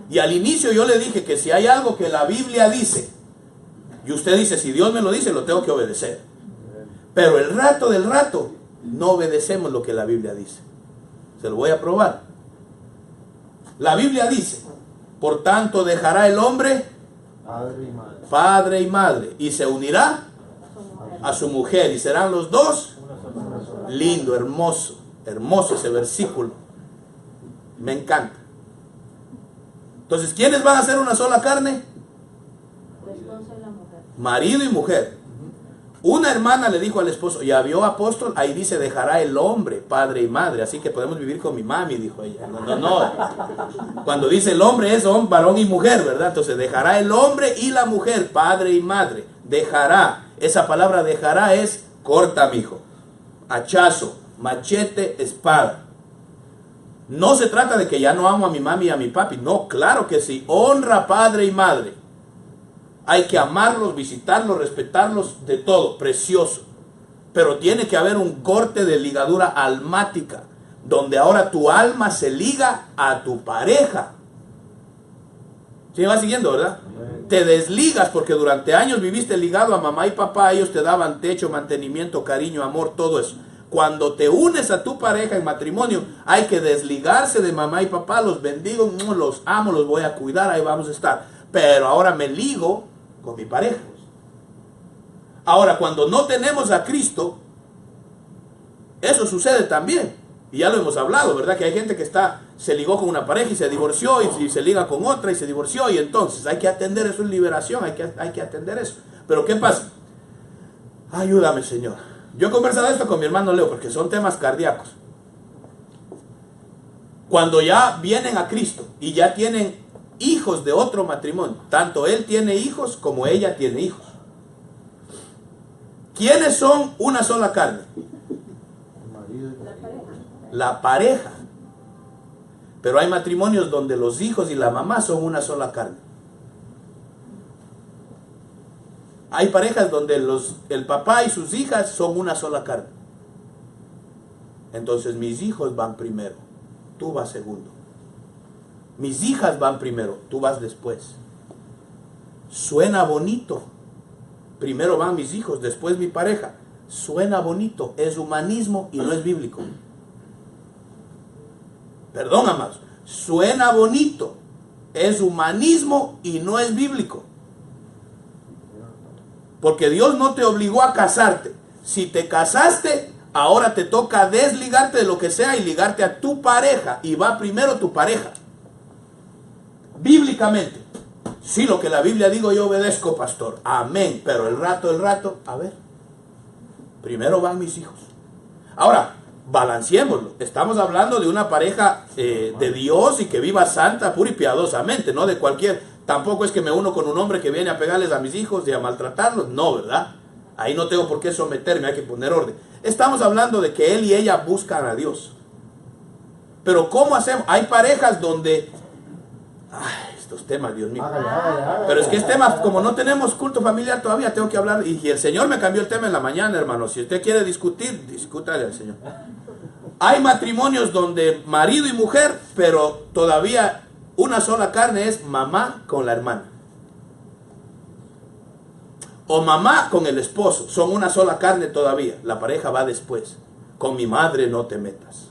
Y al inicio yo le dije que si hay algo que la Biblia dice, y usted dice, si Dios me lo dice, lo tengo que obedecer. Pero el rato del rato, no obedecemos lo que la Biblia dice. Se lo voy a probar. La Biblia dice, por tanto dejará el hombre padre y madre, y se unirá a su mujer, y serán los dos. Lindo, hermoso, hermoso ese versículo. Me encanta. Entonces, ¿quiénes van a ser una sola carne? Marido y mujer. Una hermana le dijo al esposo, ya vio, apóstol, ahí dice dejará el hombre, padre y madre, así que podemos vivir con mi mami, dijo ella. No. Cuando dice el hombre es varón y mujer, ¿verdad? Entonces dejará el hombre y la mujer, padre y madre. Dejará. Esa palabra dejará es corta, mijo. Hachazo, machete, espada. No se trata de que ya no amo a mi mami y a mi papi. No, claro que sí. Honra padre y madre. Hay que amarlos, visitarlos, respetarlos, de todo, precioso. Pero tiene que haber un corte de ligadura almática, donde ahora tu alma se liga a tu pareja. ¿Sí me va siguiendo, verdad? Te desligas porque durante años viviste ligado a mamá y papá, ellos te daban techo, mantenimiento, cariño, amor, todo eso. Cuando te unes a tu pareja en matrimonio, hay que desligarse de mamá y papá, los bendigo, los amo, los voy a cuidar, ahí vamos a estar. Pero ahora me ligo con mi pareja. Ahora, cuando no tenemos a Cristo, eso sucede también. Y ya lo hemos hablado, ¿verdad? Que hay gente que se ligó con una pareja y se divorció, y se liga con otra y se divorció, y entonces hay que atender eso en liberación, hay que atender eso. Pero ¿qué pasa? Ayúdame, Señor. Yo he conversado esto con mi hermano Leo, porque son temas cardíacos. Cuando ya vienen a Cristo y ya tienen hijos de otro matrimonio, tanto él tiene hijos como ella tiene hijos. ¿Quiénes son una sola carne? la pareja. Pero hay matrimonios donde los hijos y la mamá son una sola carne. Hay parejas donde el papá y sus hijas son una sola carne. Entonces mis hijos van primero, tú vas segundo. Mis hijas van primero, tú vas después. Suena bonito. Primero van mis hijos, después mi pareja. Suena bonito, es humanismo y no es bíblico. Perdón, amados. Suena bonito, es humanismo y no es bíblico. Porque Dios no te obligó a casarte. Si te casaste, ahora te toca desligarte de lo que sea y ligarte a tu pareja. Y va primero tu pareja. Bíblicamente. Sí, lo que la Biblia digo yo obedezco, pastor. Amén. Pero el rato, a ver. Primero van mis hijos. Ahora, balanceémoslo. Estamos hablando de una pareja de Dios y que viva santa, pura y piadosamente, no de cualquier. Tampoco es que me uno con un hombre que viene a pegarles a mis hijos y a maltratarlos. No, ¿verdad? Ahí no tengo por qué someterme, hay que poner orden. Estamos hablando de que él y ella buscan a Dios. Pero ¿cómo hacemos? Hay parejas donde... Ay, estos temas, Dios mío. Pero es que este tema, como no tenemos culto familiar todavía, tengo que hablar. Y el Señor me cambió el tema en la mañana, hermano. Si usted quiere discutir, discútale al Señor. Hay matrimonios donde marido y mujer, pero todavía una sola carne es mamá con la hermana. O mamá con el esposo. Son una sola carne todavía. La pareja va después. Con mi madre no te metas.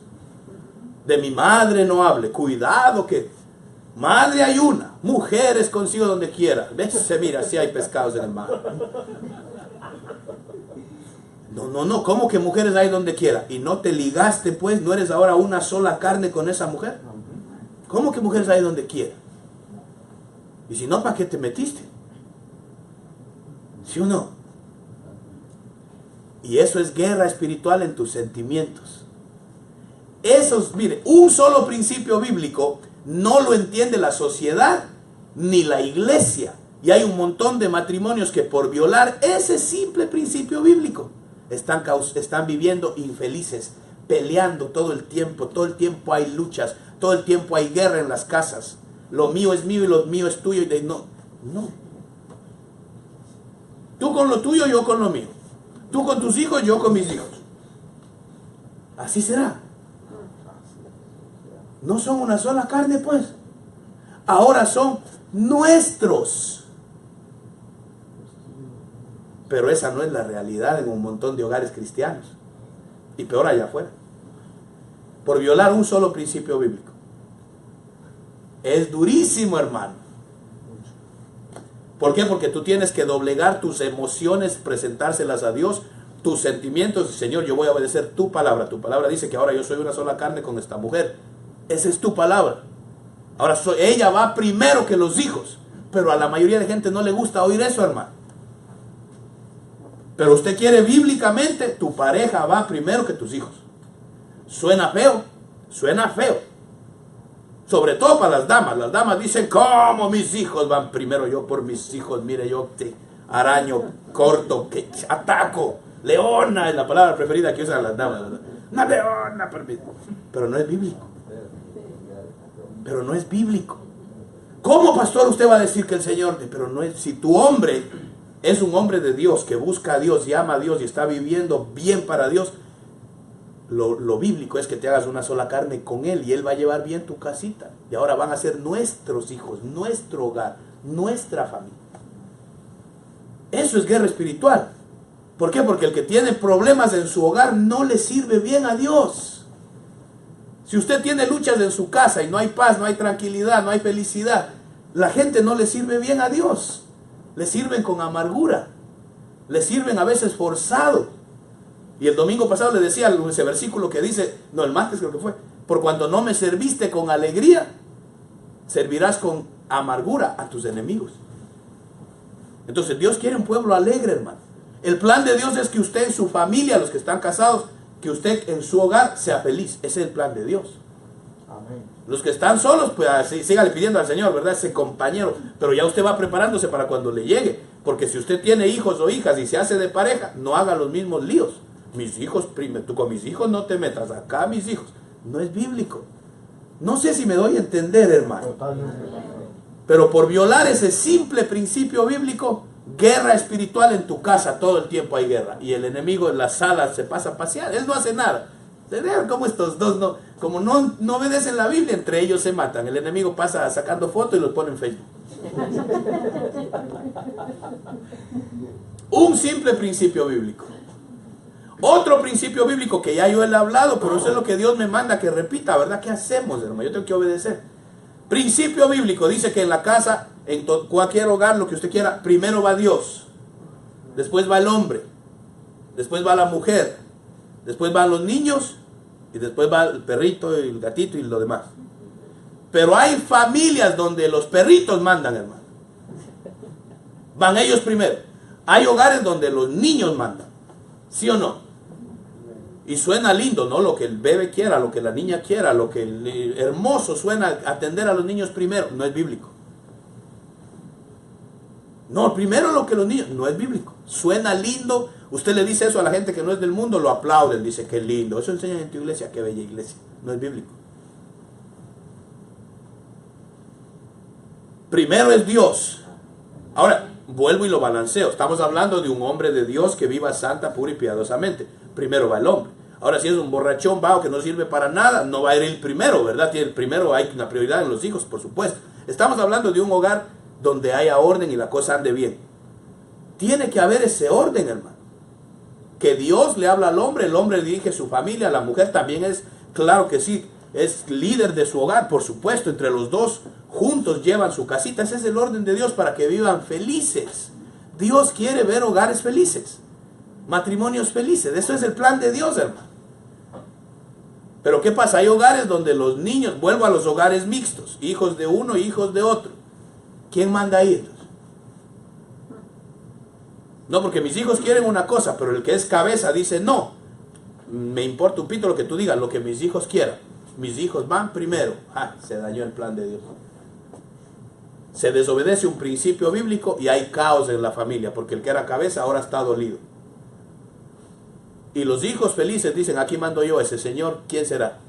De mi madre no hable. Cuidado que... Madre hay una, mujeres consigo donde quiera. ¿Ves? Se mira, si hay pescados en el mar. No, ¿cómo que mujeres hay donde quiera? Y no te ligaste pues, no eres ahora una sola carne con esa mujer. ¿Cómo que mujeres hay donde quiera? Y si no, ¿para qué te metiste? ¿Sí o no? Y eso es guerra espiritual en tus sentimientos. Mire, un solo principio bíblico no lo entiende la sociedad ni la iglesia. Y hay un montón de matrimonios que por violar ese simple principio bíblico están viviendo infelices, peleando todo el tiempo hay luchas, todo el tiempo hay guerra en las casas. Lo mío es mío y lo mío es tuyo. No. Tú con lo tuyo, yo con lo mío. Tú con tus hijos, yo con mis hijos. Así será. No son una sola carne, pues. Ahora son nuestros. Pero esa no es la realidad en un montón de hogares cristianos. Y peor allá afuera. Por violar un solo principio bíblico. Es durísimo, hermano. ¿Por qué? Porque tú tienes que doblegar tus emociones, presentárselas a Dios, tus sentimientos. Señor, yo voy a obedecer tu palabra. Tu palabra dice que ahora yo soy una sola carne con esta mujer. Esa es tu palabra. Ahora ella va primero que los hijos. Pero a la mayoría de gente no le gusta oír eso, hermano. Pero usted quiere bíblicamente, tu pareja va primero que tus hijos. Suena feo. Suena feo. Sobre todo para las damas. Las damas dicen, ¿cómo mis hijos van primero? Yo por mis hijos, mire, yo te araño, corto, que ataco. Leona es la palabra preferida que usan las damas. Una leona. Pero no es bíblico. Pero no es bíblico. ¿Cómo, pastor, usted va a decir que el Señor? Pero no es. Si tu hombre es un hombre de Dios, que busca a Dios y ama a Dios y está viviendo bien para Dios, lo bíblico es que te hagas una sola carne con Él y Él va a llevar bien tu casita. Y ahora van a ser nuestros hijos, nuestro hogar, nuestra familia. Eso es guerra espiritual. ¿Por qué? Porque el que tiene problemas en su hogar no le sirve bien a Dios. Si usted tiene luchas en su casa y no hay paz, no hay tranquilidad, no hay felicidad, la gente no le sirve bien a Dios. Le sirven con amargura. Le sirven a veces forzado. Y el domingo pasado le decía ese versículo que dice, no, el martes creo que fue, por cuando no me serviste con alegría, servirás con amargura a tus enemigos. Entonces Dios quiere un pueblo alegre, hermano. El plan de Dios es que usted en su familia, los que están casados, que usted en su hogar sea feliz. Ese es el plan de Dios. Amén. Los que están solos, pues sígale pidiendo al Señor, ¿verdad? Ese compañero. Pero ya usted va preparándose para cuando le llegue. Porque si usted tiene hijos o hijas y se hace de pareja, no haga los mismos líos. Mis hijos, tú con mis hijos no te metas. Acá mis hijos. No es bíblico. No sé si me doy a entender, hermano. Totalmente. Pero por violar ese simple principio bíblico, guerra espiritual en tu casa, todo el tiempo hay guerra. Y el enemigo en la sala se pasa a pasear, él no hace nada. Vean cómo estos dos como no obedecen la Biblia, entre ellos se matan. El enemigo pasa sacando fotos y los pone en Facebook. Un simple principio bíblico. Otro principio bíblico que ya yo he hablado, pero eso es lo que Dios me manda que repita, ¿verdad? ¿Qué hacemos, hermano? Yo tengo que obedecer. Principio bíblico dice que en la casa, en cualquier hogar, lo que usted quiera, primero va Dios, después va el hombre, después va la mujer, después van los niños y después va el perrito y el gatito y lo demás. Pero hay familias donde los perritos mandan, hermano. Van ellos primero. Hay hogares donde los niños mandan, ¿sí o no? Y suena lindo, ¿no? Lo que el bebé quiera, lo que la niña quiera, lo que hermoso suena atender a los niños primero. No es bíblico. No, primero lo que los niños, no es bíblico. Suena lindo. Usted le dice eso a la gente que no es del mundo, lo aplauden, dice qué lindo. Eso enseñan en tu iglesia, qué bella iglesia. No es bíblico. Primero es Dios. Ahora, vuelvo y lo balanceo. Estamos hablando de un hombre de Dios que viva santa, pura y piadosamente. Primero va el hombre. Ahora, si es un borrachón vago que no sirve para nada, no va a ir el primero, ¿verdad? El primero hay una prioridad en los hijos, por supuesto. Estamos hablando de un hogar donde haya orden y la cosa ande bien. Tiene que haber ese orden, hermano. Que Dios le habla al hombre, el hombre dirige su familia, la mujer también es, claro que sí, es líder de su hogar, por supuesto, entre los dos juntos llevan su casita. Ese es el orden de Dios para que vivan felices. Dios quiere ver hogares felices, matrimonios felices. Eso es el plan de Dios, hermano. Pero ¿qué pasa? Hay hogares donde los niños, vuelvo a los hogares mixtos, hijos de uno y hijos de otro. ¿Quién manda ahí? No, porque mis hijos quieren una cosa, pero el que es cabeza dice no. Me importa un pito lo que tú digas, lo que mis hijos quieran. Mis hijos van primero. Se dañó el plan de Dios. Se desobedece un principio bíblico y hay caos en la familia, porque el que era cabeza ahora está dolido. Y los hijos felices dicen, aquí mando yo, ese señor, ¿quién será?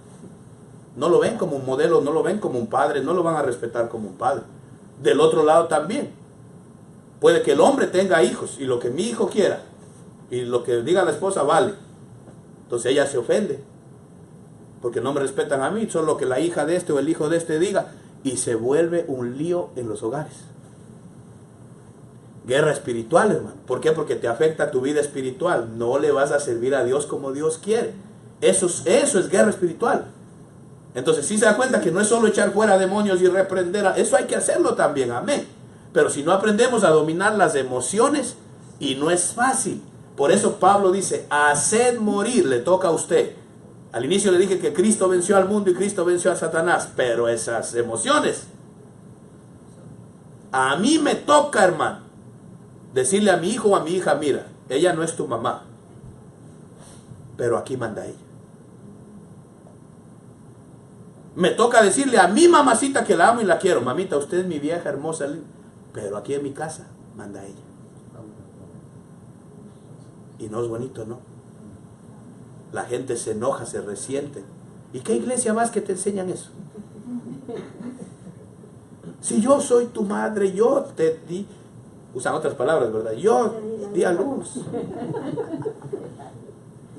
No lo ven como un modelo, no lo ven como un padre, no lo van a respetar como un padre. Del otro lado también. Puede que el hombre tenga hijos y lo que mi hijo quiera y lo que diga la esposa vale. Entonces ella se ofende porque no me respetan a mí, solo lo que la hija de este o el hijo de este diga, y se vuelve un lío en los hogares. Guerra espiritual, hermano. ¿Por qué? Porque te afecta tu vida espiritual. No le vas a servir a Dios como Dios quiere. Eso es guerra espiritual. Entonces sí se da cuenta que no es solo echar fuera demonios y reprender. Eso hay que hacerlo también, amén. Pero si no aprendemos a dominar las emociones, y no es fácil. Por eso Pablo dice, haced morir, le toca a usted. Al inicio le dije que Cristo venció al mundo y Cristo venció a Satanás. Pero esas emociones, a mí me toca, hermano, decirle a mi hijo o a mi hija, mira, ella no es tu mamá, pero aquí manda ella. Me toca decirle a mi mamacita que la amo y la quiero, mamita, usted es mi vieja hermosa, pero aquí en mi casa manda ella. Y no es bonito, ¿no? La gente se enoja, se resiente. ¿Y qué iglesia más que te enseñan eso? Si yo soy tu madre, yo te di, usan otras palabras, ¿verdad? Yo di a luz.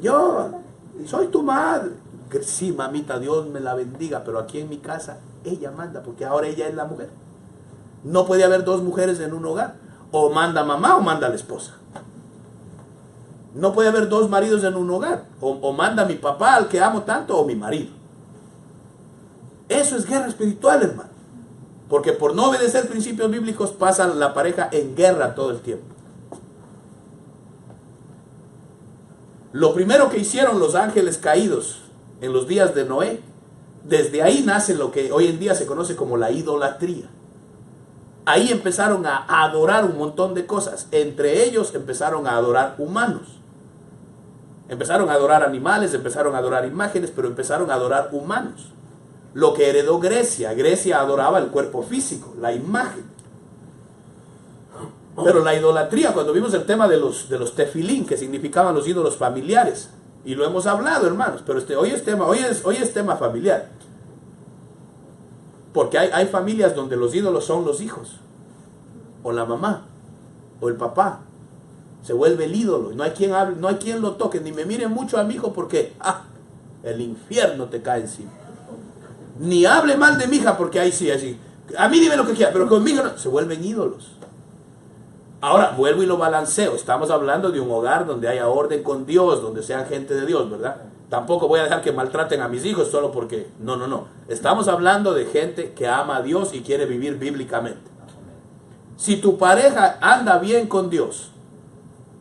Yo soy tu madre. Sí, mamita, Dios me la bendiga, pero aquí en mi casa ella manda, porque ahora ella es la mujer. No puede haber dos mujeres en un hogar. O manda mamá o manda la esposa. No puede haber dos maridos en un hogar. O manda mi papá, al que amo tanto, o mi marido. Eso es guerra espiritual, hermano. Porque por no obedecer principios bíblicos pasa la pareja en guerra todo el tiempo. Lo primero que hicieron los ángeles caídos en los días de Noé, desde ahí nace lo que hoy en día se conoce como la idolatría. Ahí empezaron a adorar un montón de cosas. Entre ellos empezaron a adorar humanos. Empezaron a adorar animales, empezaron a adorar imágenes, pero empezaron a adorar humanos. Lo que heredó Grecia. Grecia adoraba el cuerpo físico, la imagen. Pero la idolatría, cuando vimos el tema de los tefilín, que significaban los ídolos familiares, Y lo hemos hablado, hermanos, pero hoy es tema familiar. Porque hay familias donde los ídolos son los hijos, o la mamá, o el papá. Se vuelve el ídolo, y no hay quien hable, no hay quien lo toque, ni me mire mucho a mi hijo porque el infierno te cae encima. Ni hable mal de mi hija porque ahí sí, así. A mí dime lo que quiera, pero conmigo no. Se vuelven ídolos. Ahora, vuelvo y lo balanceo. Estamos hablando de un hogar donde haya orden con Dios, donde sean gente de Dios, ¿verdad? Tampoco voy a dejar que maltraten a mis hijos solo porque... No. Estamos hablando de gente que ama a Dios y quiere vivir bíblicamente. Si tu pareja anda bien con Dios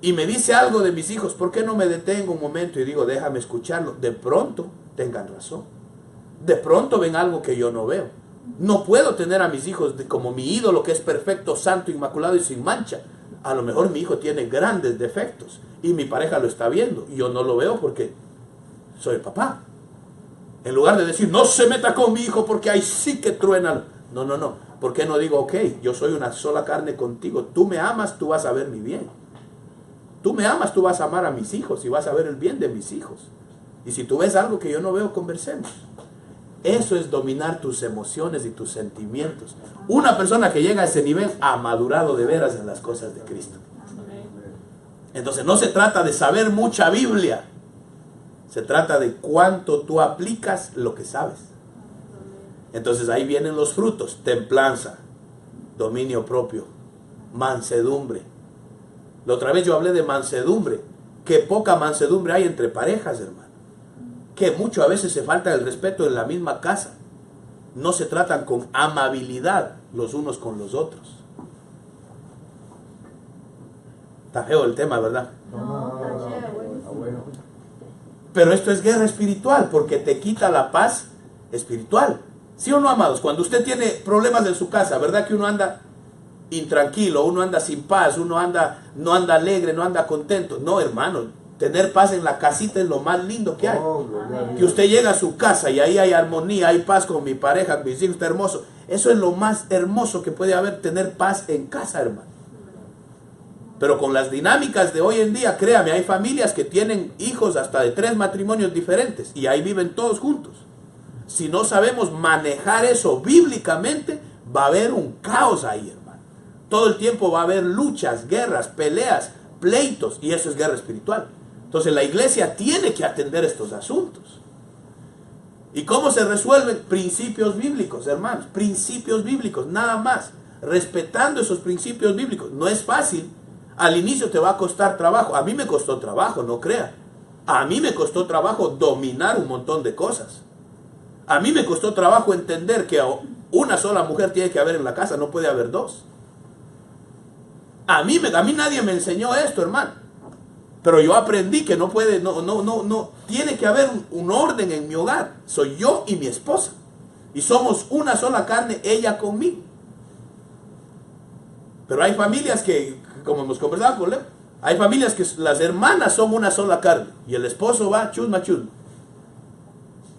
y me dice algo de mis hijos, ¿por qué no me detengo un momento y digo, déjame escucharlo? De pronto tengan razón. De pronto ven algo que yo no veo. No puedo tener a mis hijos como mi ídolo, que es perfecto, santo, inmaculado y sin mancha. A lo mejor mi hijo tiene grandes defectos y mi pareja lo está viendo y yo no lo veo porque soy el papá. En lugar de decir, no se meta con mi hijo porque ahí sí que truena. No. ¿Por qué no digo, ok, yo soy una sola carne contigo? Tú me amas, tú vas a ver mi bien. Tú me amas, tú vas a amar a mis hijos y vas a ver el bien de mis hijos. Y si tú ves algo que yo no veo, conversemos. Eso es dominar tus emociones y tus sentimientos. Una persona que llega a ese nivel ha madurado de veras en las cosas de Cristo. Entonces no se trata de saber mucha Biblia. Se trata de cuánto tú aplicas lo que sabes. Entonces ahí vienen los frutos: templanza, dominio propio, mansedumbre. La otra vez yo hablé de mansedumbre. Qué poca mansedumbre hay entre parejas, hermano. Que mucho a veces se falta el respeto en la misma casa. No se tratan con amabilidad los unos con los otros. Está feo el tema, ¿verdad? No. Bueno. Pero esto es guerra espiritual, porque te quita la paz espiritual. ¿Sí o no, amados? Cuando usted tiene problemas en su casa, ¿verdad que uno anda intranquilo, uno anda sin paz, no anda alegre, no anda contento? No, hermano. Tener paz en la casita es lo más lindo que hay. Que usted llega a su casa y ahí hay armonía, hay paz con mi pareja, con mis hijos, está hermoso. Eso es lo más hermoso que puede haber, tener paz en casa, hermano. Pero con las dinámicas de hoy en día, créame, hay familias que tienen hijos hasta de 3 matrimonios diferentes y ahí viven todos juntos. Si no sabemos manejar eso bíblicamente, va a haber un caos ahí, hermano. Todo el tiempo va a haber luchas, guerras, peleas, pleitos, y eso es guerra espiritual. Entonces la iglesia tiene que atender estos asuntos. ¿Y cómo se resuelven? Principios bíblicos, hermanos. Principios bíblicos, nada más. Respetando esos principios bíblicos. No es fácil. Al inicio te va a costar trabajo. A mí me costó trabajo, no crea. A mí me costó trabajo dominar un montón de cosas. A mí me costó trabajo entender que una sola mujer tiene que haber en la casa, no puede haber 2. A mí nadie me enseñó esto, hermano. Pero yo aprendí que no tiene que haber un orden en mi hogar. Soy yo y mi esposa. Y somos una sola carne, ella conmigo. Pero hay familias que, como hemos conversado con Leo, hay familias que las hermanas son una sola carne. Y el esposo va chusma.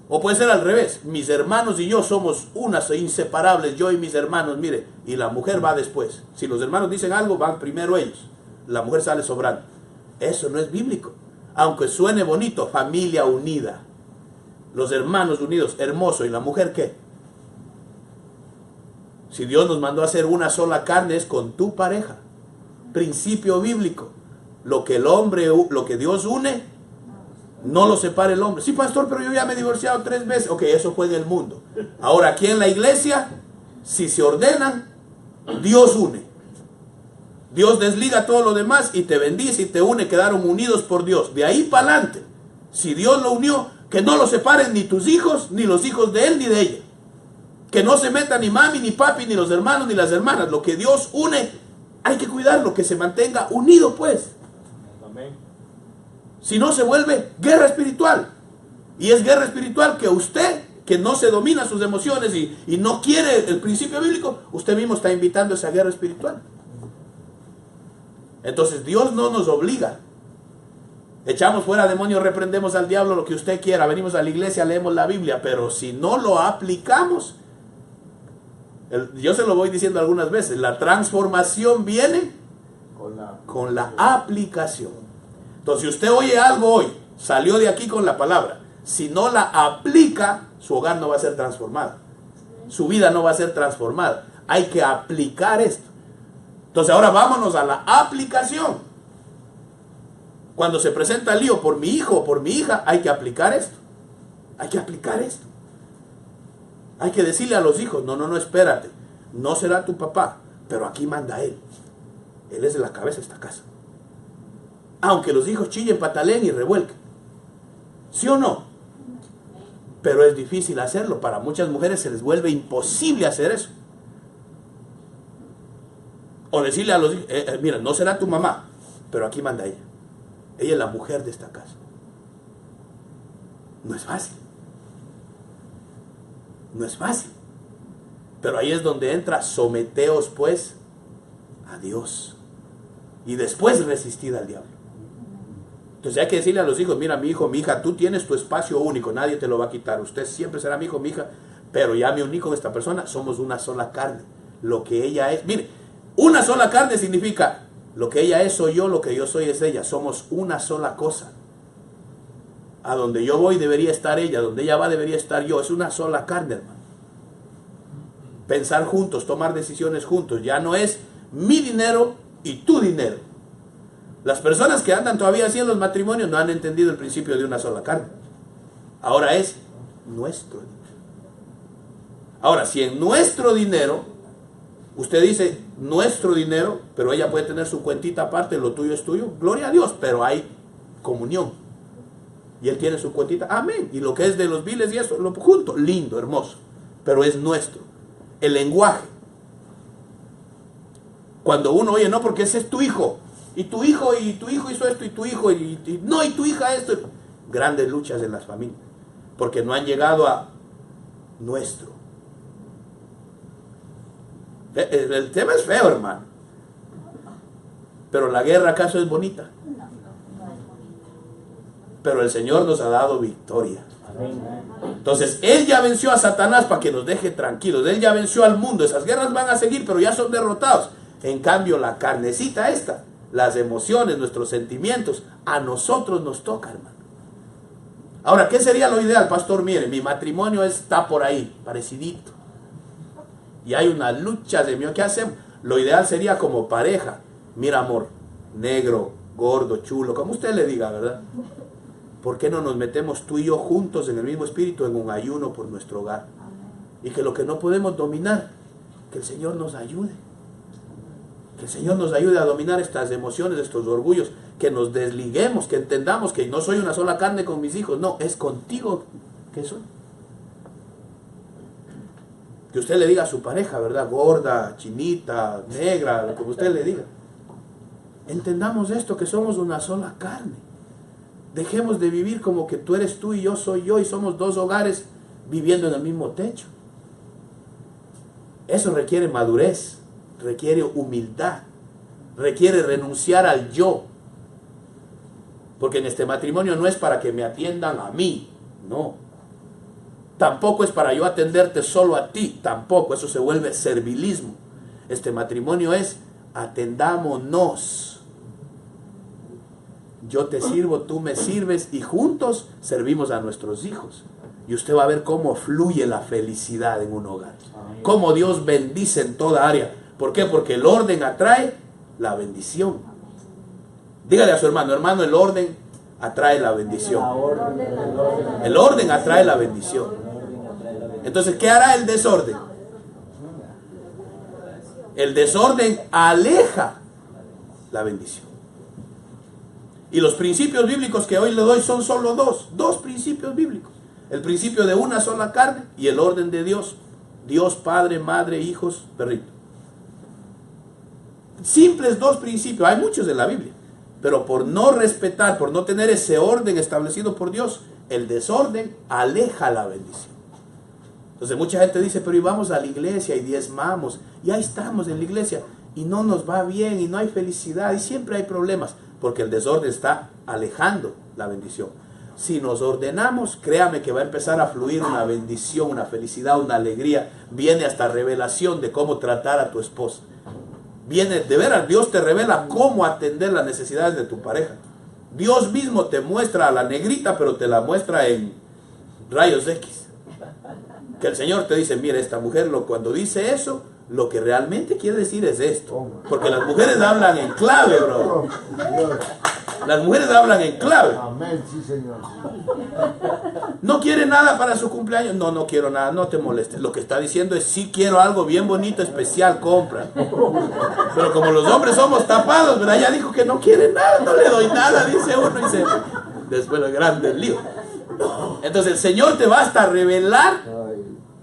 O puede ser al revés. Mis hermanos y yo somos inseparables, yo y mis hermanos, mire. Y la mujer va después. Si los hermanos dicen algo, van primero ellos. La mujer sale sobrando. Eso no es bíblico. Aunque suene bonito, familia unida. Los hermanos unidos, hermoso. ¿Y la mujer qué? Si Dios nos mandó a hacer una sola carne, es con tu pareja. Principio bíblico. Lo que Dios une, no lo separa el hombre. Sí, pastor, pero yo ya me he divorciado 3 veces. Ok, eso fue en el mundo. Ahora, aquí en la iglesia, si se ordenan, Dios une. Dios desliga todo lo demás y te bendice y te une, quedaron unidos por Dios. De ahí para adelante, si Dios lo unió, que no lo separen ni tus hijos, ni los hijos de él, ni de ella. Que no se metan ni mami, ni papi, ni los hermanos, ni las hermanas. Lo que Dios une, hay que cuidarlo, que se mantenga unido, pues. Amén. Si no, se vuelve guerra espiritual. Y es guerra espiritual que usted, que no se domina sus emociones y no quiere el principio bíblico, usted mismo está invitando a esa guerra espiritual. Entonces Dios no nos obliga. Echamos fuera demonios, reprendemos al diablo, lo que usted quiera, venimos a la iglesia, leemos la Biblia, pero si no lo aplicamos, yo se lo voy diciendo algunas veces, la transformación viene con la aplicación. Entonces si usted oye algo hoy, Salió de aquí con la palabra. Si no la aplica, su hogar no va a ser transformado. Su vida no va a ser transformada. Hay que aplicar esto. Entonces ahora vámonos a la aplicación. Cuando se presenta el lío por mi hijo o por mi hija, hay que aplicar esto. Hay que aplicar esto. Hay que decirle a los hijos, no, espérate. No será tu papá, pero aquí manda él. Él es de la cabeza de esta casa. Aunque los hijos chillen, pataleen y revuelquen. ¿Sí o no? Pero es difícil hacerlo. Para muchas mujeres se les vuelve imposible hacer eso. O decirle a los hijos, mira, no será tu mamá, pero aquí manda ella. Ella es la mujer de esta casa. No es fácil. No es fácil. Pero ahí es donde entra, someteos pues a Dios. Y después resistid al diablo. Entonces hay que decirle a los hijos, mira mi hijo, mi hija, tú tienes tu espacio único, nadie te lo va a quitar. Usted siempre será mi hijo, mi hija, pero ya me uní con esta persona, somos una sola carne. Lo que ella es, mire, una sola carne significa, lo que ella es soy yo, lo que yo soy es ella. Somos una sola cosa. A donde yo voy debería estar ella, donde ella va debería estar yo. Es una sola carne, hermano. Pensar juntos, tomar decisiones juntos. Ya no es mi dinero y tu dinero. Las personas que andan todavía así en los matrimonios no han entendido el principio de una sola carne. Ahora es nuestro dinero. Ahora, si en nuestro dinero, usted dice nuestro dinero, pero ella puede tener su cuentita aparte, lo tuyo es tuyo, gloria a Dios, pero hay comunión. Y él tiene su cuentita, amén. Y lo que es de los biles y eso, lo junto, lindo, hermoso, pero es nuestro. El lenguaje. Cuando uno oye, no, porque ese es tu hijo, y tu hijo hizo esto, y tu hijo, no, y tu hija esto. Grandes luchas en las familias, porque no han llegado a nuestro. El tema es feo, hermano. Pero la guerra, ¿acaso es bonita? Pero el Señor nos ha dado victoria. Entonces, Él ya venció a Satanás para que nos deje tranquilos. Él ya venció al mundo. Esas guerras van a seguir, pero ya son derrotados. En cambio, la carnecita esta, las emociones, nuestros sentimientos, a nosotros nos toca, hermano. Ahora, ¿qué sería lo ideal, pastor? Mire, mi matrimonio está por ahí, parecidito. Y hay una lucha de mío. ¿Qué hacemos? Lo ideal sería como pareja. Mira, amor, negro, gordo, chulo, como usted le diga, ¿verdad? ¿Por qué no nos metemos tú y yo juntos en el mismo espíritu en un ayuno por nuestro hogar? Y que lo que no podemos dominar, que el Señor nos ayude. Que el Señor nos ayude a dominar estas emociones, estos orgullos, que nos desliguemos, que entendamos que no soy una sola carne con mis hijos, no, es contigo que soy. Que usted le diga a su pareja, ¿verdad? Gorda, chinita, negra, lo que usted le diga. Entendamos esto, que somos una sola carne. Dejemos de vivir como que tú eres tú y yo soy yo y somos dos hogares viviendo en el mismo techo. Eso requiere madurez, requiere humildad, requiere renunciar al yo. Porque en este matrimonio no es para que me atiendan a mí, no. Tampoco es para yo atenderte solo a ti, tampoco, eso se vuelve servilismo. Este matrimonio es atendámonos. Yo te sirvo, tú me sirves y juntos servimos a nuestros hijos. Y usted va a ver cómo fluye la felicidad en un hogar. Cómo Dios bendice en toda área. ¿Por qué? Porque el orden atrae la bendición. Dígale a su hermano, hermano, el orden atrae la bendición. El orden atrae la bendición. Entonces, ¿qué hará el desorden? El desorden aleja la bendición. Y los principios bíblicos que hoy le doy son solo dos principios bíblicos. El principio de una sola carne y el orden de Dios. Dios, Padre, Madre, hijos, perrito. Simples dos principios, hay muchos en la Biblia. Pero por no respetar, por no tener ese orden establecido por Dios, el desorden aleja la bendición. Entonces mucha gente dice, pero íbamos a la iglesia y diezmamos, y ahí estamos en la iglesia, y no nos va bien, y no hay felicidad, y siempre hay problemas, porque el desorden está alejando la bendición. Si nos ordenamos, créame que va a empezar a fluir una bendición, una felicidad, una alegría. Viene hasta revelación de cómo tratar a tu esposa. Viene, de veras, Dios te revela cómo atender las necesidades de tu pareja. Dios mismo te muestra a la negrita, pero te la muestra en rayos X. Que el Señor te dice, mira, esta mujer cuando dice eso, lo que realmente quiere decir es esto. Porque las mujeres hablan en clave, bro. Las mujeres hablan en clave. Amén, sí, Señor. No quiere nada para su cumpleaños. No, no quiero nada, no te molestes. Lo que está diciendo es, sí quiero algo bien bonito, especial, compra. Pero como los hombres somos tapados, ¿verdad? Ya dijo que no quiere nada, no le doy nada, dice uno, y se... Después el grande lío. Entonces el Señor te va hasta revelar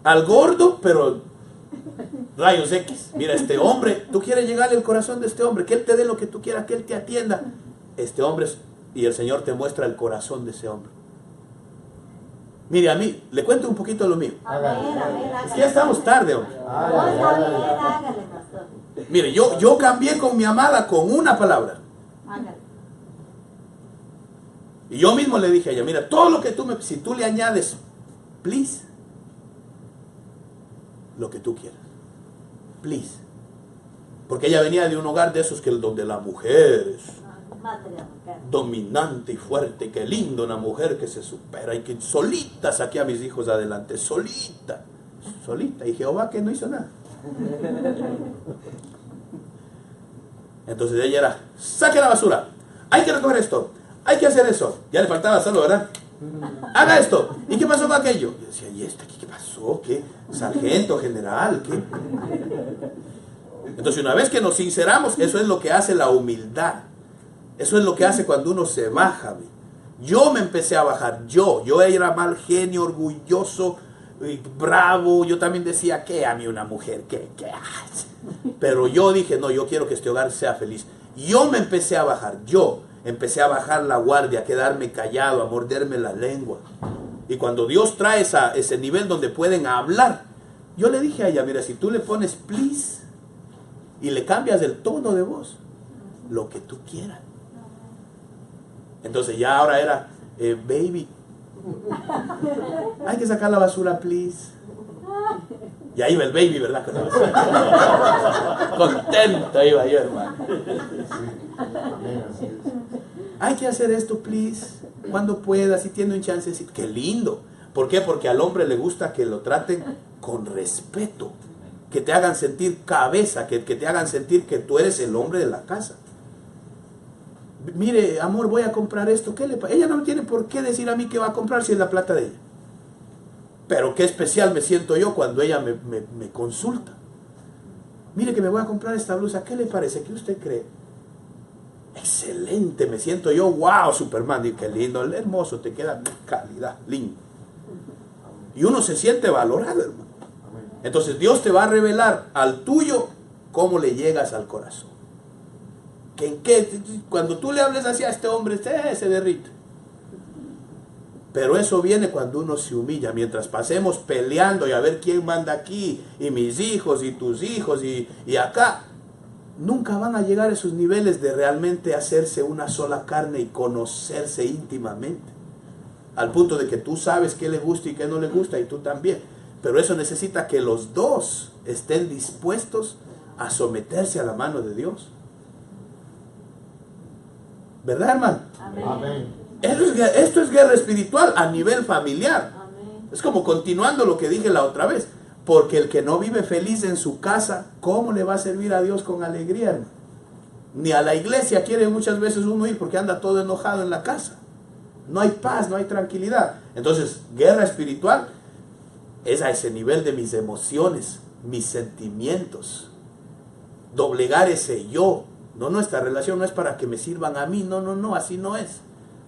al gordo, pero rayos X. Mira, este hombre, tú quieres llegarle al corazón de este hombre, que él te dé lo que tú quieras, que él te atienda. Este hombre, y el Señor te muestra el corazón de ese hombre. Mire, a mí, le cuento un poquito lo mío. Es que ya estamos tarde, hombre. Mire, yo cambié con mi amada con una palabra. Y yo mismo le dije a ella, mira, todo lo que si tú le añades, please, lo que tú quieras, please. Porque ella venía de un hogar de esos donde la mujer es dominante y fuerte, qué lindo una mujer que se supera y que solita saqué a mis hijos adelante, solita, y Jehová que no hizo nada. Entonces ella era, saque la basura, hay que recoger esto, hay que hacer eso, ya le faltaba solo, ¿verdad? Haga esto, ¿y qué pasó con aquello? Yo decía, ¿y esto qué pasó? ¿Qué? ¿Sargento, general? ¿Qué? Entonces una vez que nos sinceramos, eso es lo que hace la humildad. Eso es lo que hace cuando uno se baja. Yo me empecé a bajar, yo era mal genio, orgulloso, bravo. Yo también decía, ¿qué a mí una mujer? ¿Qué hace? Pero yo dije, no, yo quiero que este hogar sea feliz. Yo me empecé a bajar, yo empecé a bajar la guardia, a quedarme callado, a morderme la lengua. Y cuando Dios trae ese nivel donde pueden hablar, yo le dije a ella, mira, si tú le pones please y le cambias el tono de voz, lo que tú quieras. Entonces ya ahora era, baby, hay que sacar la basura, please. Y ahí iba el baby, ¿verdad? Con la basura. Contento iba yo, hermano. Hay que hacer esto, please. Cuando pueda, si tiene un chancecito. Qué lindo. ¿Por qué? Porque al hombre le gusta que lo traten con respeto. Que te hagan sentir cabeza, que te hagan sentir que tú eres el hombre de la casa. Mire, amor, voy a comprar esto. ¿Qué le pasa? Ella no tiene por qué decir a mí que va a comprar si es la plata de ella. Pero qué especial me siento yo cuando ella me consulta. Mire que me voy a comprar esta blusa. ¿Qué le parece? ¿Qué usted cree? Excelente, me siento yo. Wow, Superman. Y qué lindo, hermoso, te queda calidad, lindo. Y uno se siente valorado, hermano. Entonces Dios te va a revelar al tuyo cómo le llegas al corazón. Cuando tú le hables así a este hombre, se derrite. Pero eso viene cuando uno se humilla. Mientras pasemos peleando y a ver quién manda aquí, y mis hijos, y tus hijos, y acá, nunca van a llegar a esos niveles de realmente hacerse una sola carne y conocerse íntimamente. Al punto de que tú sabes qué le gusta y qué no le gusta, y tú también. Pero eso necesita que los dos estén dispuestos a someterse a la mano de Dios. ¿Verdad, hermano? Amén. Esto es guerra espiritual a nivel familiar. Amén. Es como continuando lo que dije la otra vez. Porque el que no vive feliz en su casa, ¿cómo le va a servir a Dios con alegría, hermano? Ni a la iglesia quiere muchas veces uno ir porque anda todo enojado en la casa. No hay paz, no hay tranquilidad. Entonces, guerra espiritual es a ese nivel de mis emociones, mis sentimientos. Doblegar ese yo. No, nuestra relación no es para que me sirvan a mí. No, así no es.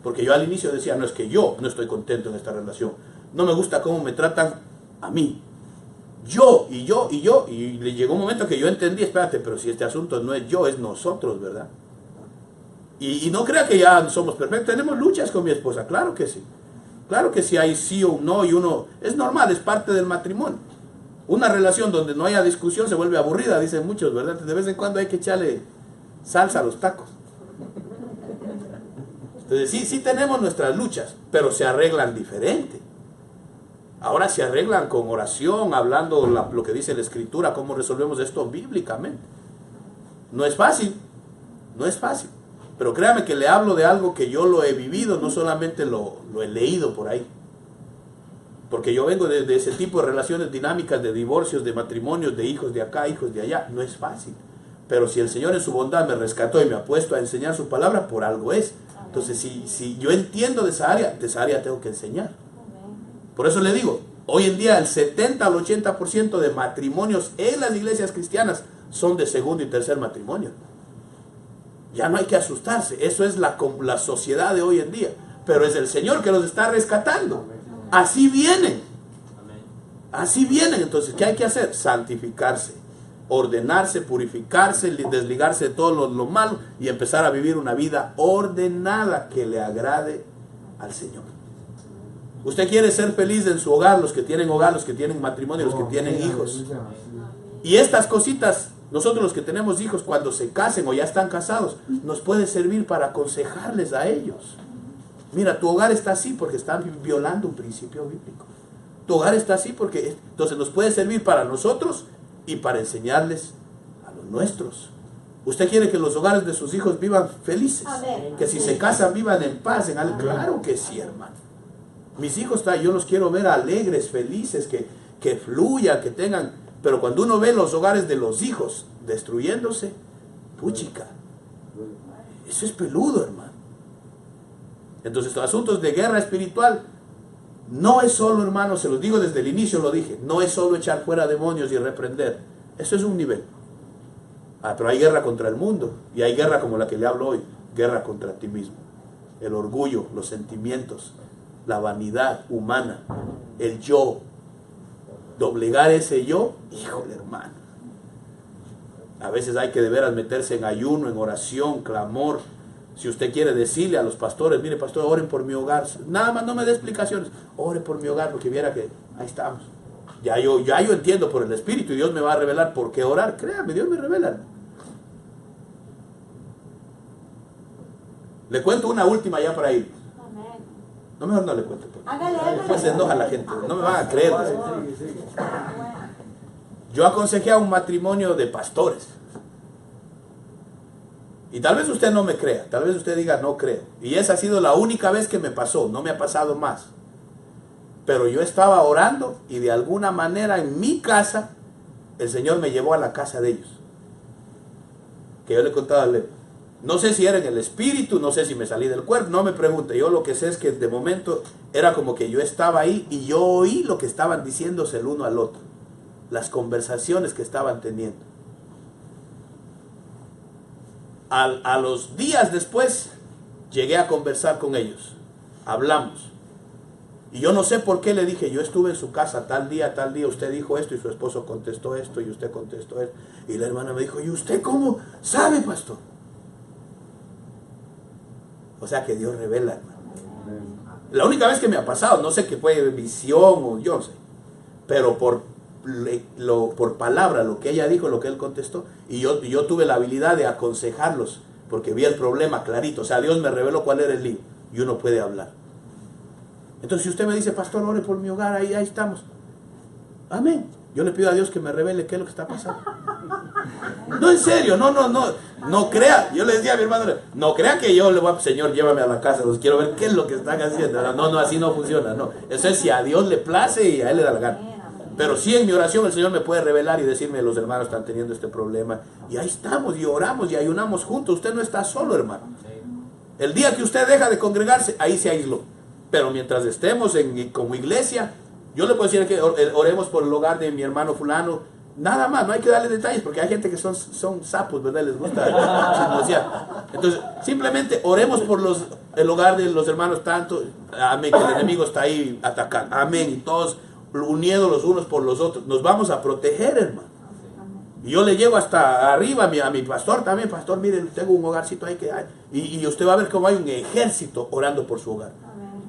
Porque yo al inicio decía, no, es que yo no estoy contento en esta relación. No me gusta cómo me tratan a mí. Y le llegó un momento que yo entendí, espérate, pero si este asunto no es yo, es nosotros, ¿verdad? Y no crea que ya somos perfectos. Tenemos luchas con mi esposa, claro que sí. Claro que sí hay sí o no, y uno, es normal, es parte del matrimonio. Una relación donde no haya discusión se vuelve aburrida, dicen muchos, ¿verdad? De vez en cuando hay que echarle salsa a los tacos. Entonces sí tenemos nuestras luchas, pero se arreglan diferente. Ahora se arreglan con oración, hablando lo que dice la Escritura, cómo resolvemos esto bíblicamente. No es fácil, Pero créame que le hablo de algo que yo lo he vivido, no solamente lo he leído por ahí. Porque yo vengo de ese tipo de relaciones dinámicas, de divorcios, de matrimonios, de hijos de acá, hijos de allá. No es fácil. Pero si el Señor en su bondad me rescató y me ha puesto a enseñar su palabra, por algo es. Entonces, si yo entiendo de esa área tengo que enseñar. Por eso le digo, hoy en día el 70 al 80% de matrimonios en las iglesias cristianas son de segundo y tercer matrimonio. Ya no hay que asustarse. Eso es la sociedad de hoy en día. Pero es el Señor que los está rescatando. Así vienen. Así vienen. Entonces, ¿qué hay que hacer? Santificarse, ordenarse, purificarse, desligarse de todo lo malo y empezar a vivir una vida ordenada que le agrade al Señor. Usted quiere ser feliz en su hogar, los que tienen hogar, los que tienen matrimonio, los que tienen hijos. Y estas cositas, nosotros los que tenemos hijos, cuando se casen o ya están casados, nos puede servir para aconsejarles a ellos. Mira, tu hogar está así porque están violando un principio bíblico. Tu hogar está así porque, entonces nos puede servir para nosotros y para enseñarles a los nuestros. ¿Usted quiere que los hogares de sus hijos vivan felices? Que si se casan vivan en paz, claro que sí, hermano. Mis hijos, yo los quiero ver alegres, felices, que fluyan, que tengan. Pero cuando uno ve los hogares de los hijos destruyéndose, puchica, eso es peludo, hermano. Entonces, estos asuntos de guerra espiritual no es solo, hermano, se los digo desde el inicio, lo dije, no es solo echar fuera demonios y reprender. Eso es un nivel. Pero hay guerra contra el mundo, y hay guerra como la que le hablo hoy, guerra contra ti mismo. El orgullo, los sentimientos, la vanidad humana, el yo. Doblegar ese yo, híjole, hermano. A veces hay que de veras meterse en ayuno, en oración, clamor. Si usted quiere decirle a los pastores, mire pastor, oren por mi hogar. Nada más no me dé explicaciones. Ore por mi hogar, porque viera que ahí estamos. Ya yo entiendo por el Espíritu y Dios me va a revelar por qué orar. Créame, Dios me revela. Le cuento una última ya para ir. No, mejor no le cuento. Después se enoja la gente. No me van a creer. Yo aconsejé a un matrimonio de pastores. Y tal vez usted no me crea. Tal vez usted diga no creo. Y esa ha sido la única vez que me pasó. No me ha pasado más. Pero yo estaba orando y de alguna manera en mi casa el Señor me llevó a la casa de ellos. Que yo le contaba a Leo. No sé si era en el espíritu, no sé si me salí del cuerpo, no me pregunte. Yo lo que sé es que de momento era como que yo estaba ahí y yo oí lo que estaban diciéndose el uno al otro. Las conversaciones que estaban teniendo. A los días después llegué a conversar con ellos. Hablamos. Y yo no sé por qué le dije, yo estuve en su casa tal día, usted dijo esto y su esposo contestó esto y usted contestó esto. Y la hermana me dijo, ¿y usted cómo sabe, pastor? O sea que Dios revela, hermano. La única vez que me ha pasado, no sé qué fue visión o yo no sé, pero por palabra, lo que ella dijo, lo que él contestó, y yo tuve la habilidad de aconsejarlos, porque vi el problema clarito. O sea, Dios me reveló cuál era el lío, y uno puede hablar. Entonces, si usted me dice, pastor, ore por mi hogar, ahí estamos. Amén. Yo le pido a Dios que me revele qué es lo que está pasando. No, en serio, no crea. Yo le decía a mi hermano, no crea que yo le voy a, Señor, llévame a la casa, los quiero ver qué es lo que están haciendo. No, así no funciona, no. Eso es si a Dios le place y a Él le da la gana. Pero sí en mi oración el Señor me puede revelar y decirme, los hermanos están teniendo este problema. Y ahí estamos, y oramos y ayunamos juntos. Usted no está solo, hermano. El día que usted deja de congregarse, ahí se aisló. Pero mientras estemos como iglesia, yo le puedo decir que oremos por el hogar de mi hermano fulano. Nada más, no hay que darle detalles, porque hay gente que son sapos, ¿verdad? Les gusta chismosear. Entonces, simplemente oremos por el hogar de los hermanos tanto. Amén, que el enemigo está ahí atacando. Amén, y todos unidos los unos por los otros. Nos vamos a proteger, hermano. Y yo le llevo hasta arriba a mi pastor también. Pastor, mire, tengo un hogarcito ahí que hay. Y usted va a ver cómo hay un ejército orando por su hogar.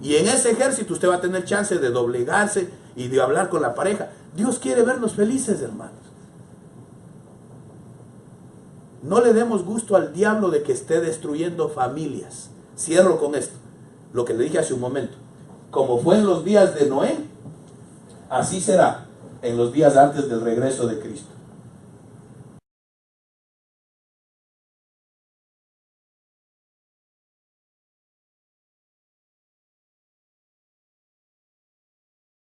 Y en ese ejército usted va a tener chance de doblegarse y de hablar con la pareja. Dios quiere vernos felices, hermanos. No le demos gusto al diablo de que esté destruyendo familias. Cierro con esto. Lo que le dije hace un momento. Como fue en los días de Noé, así será en los días antes del regreso de Cristo.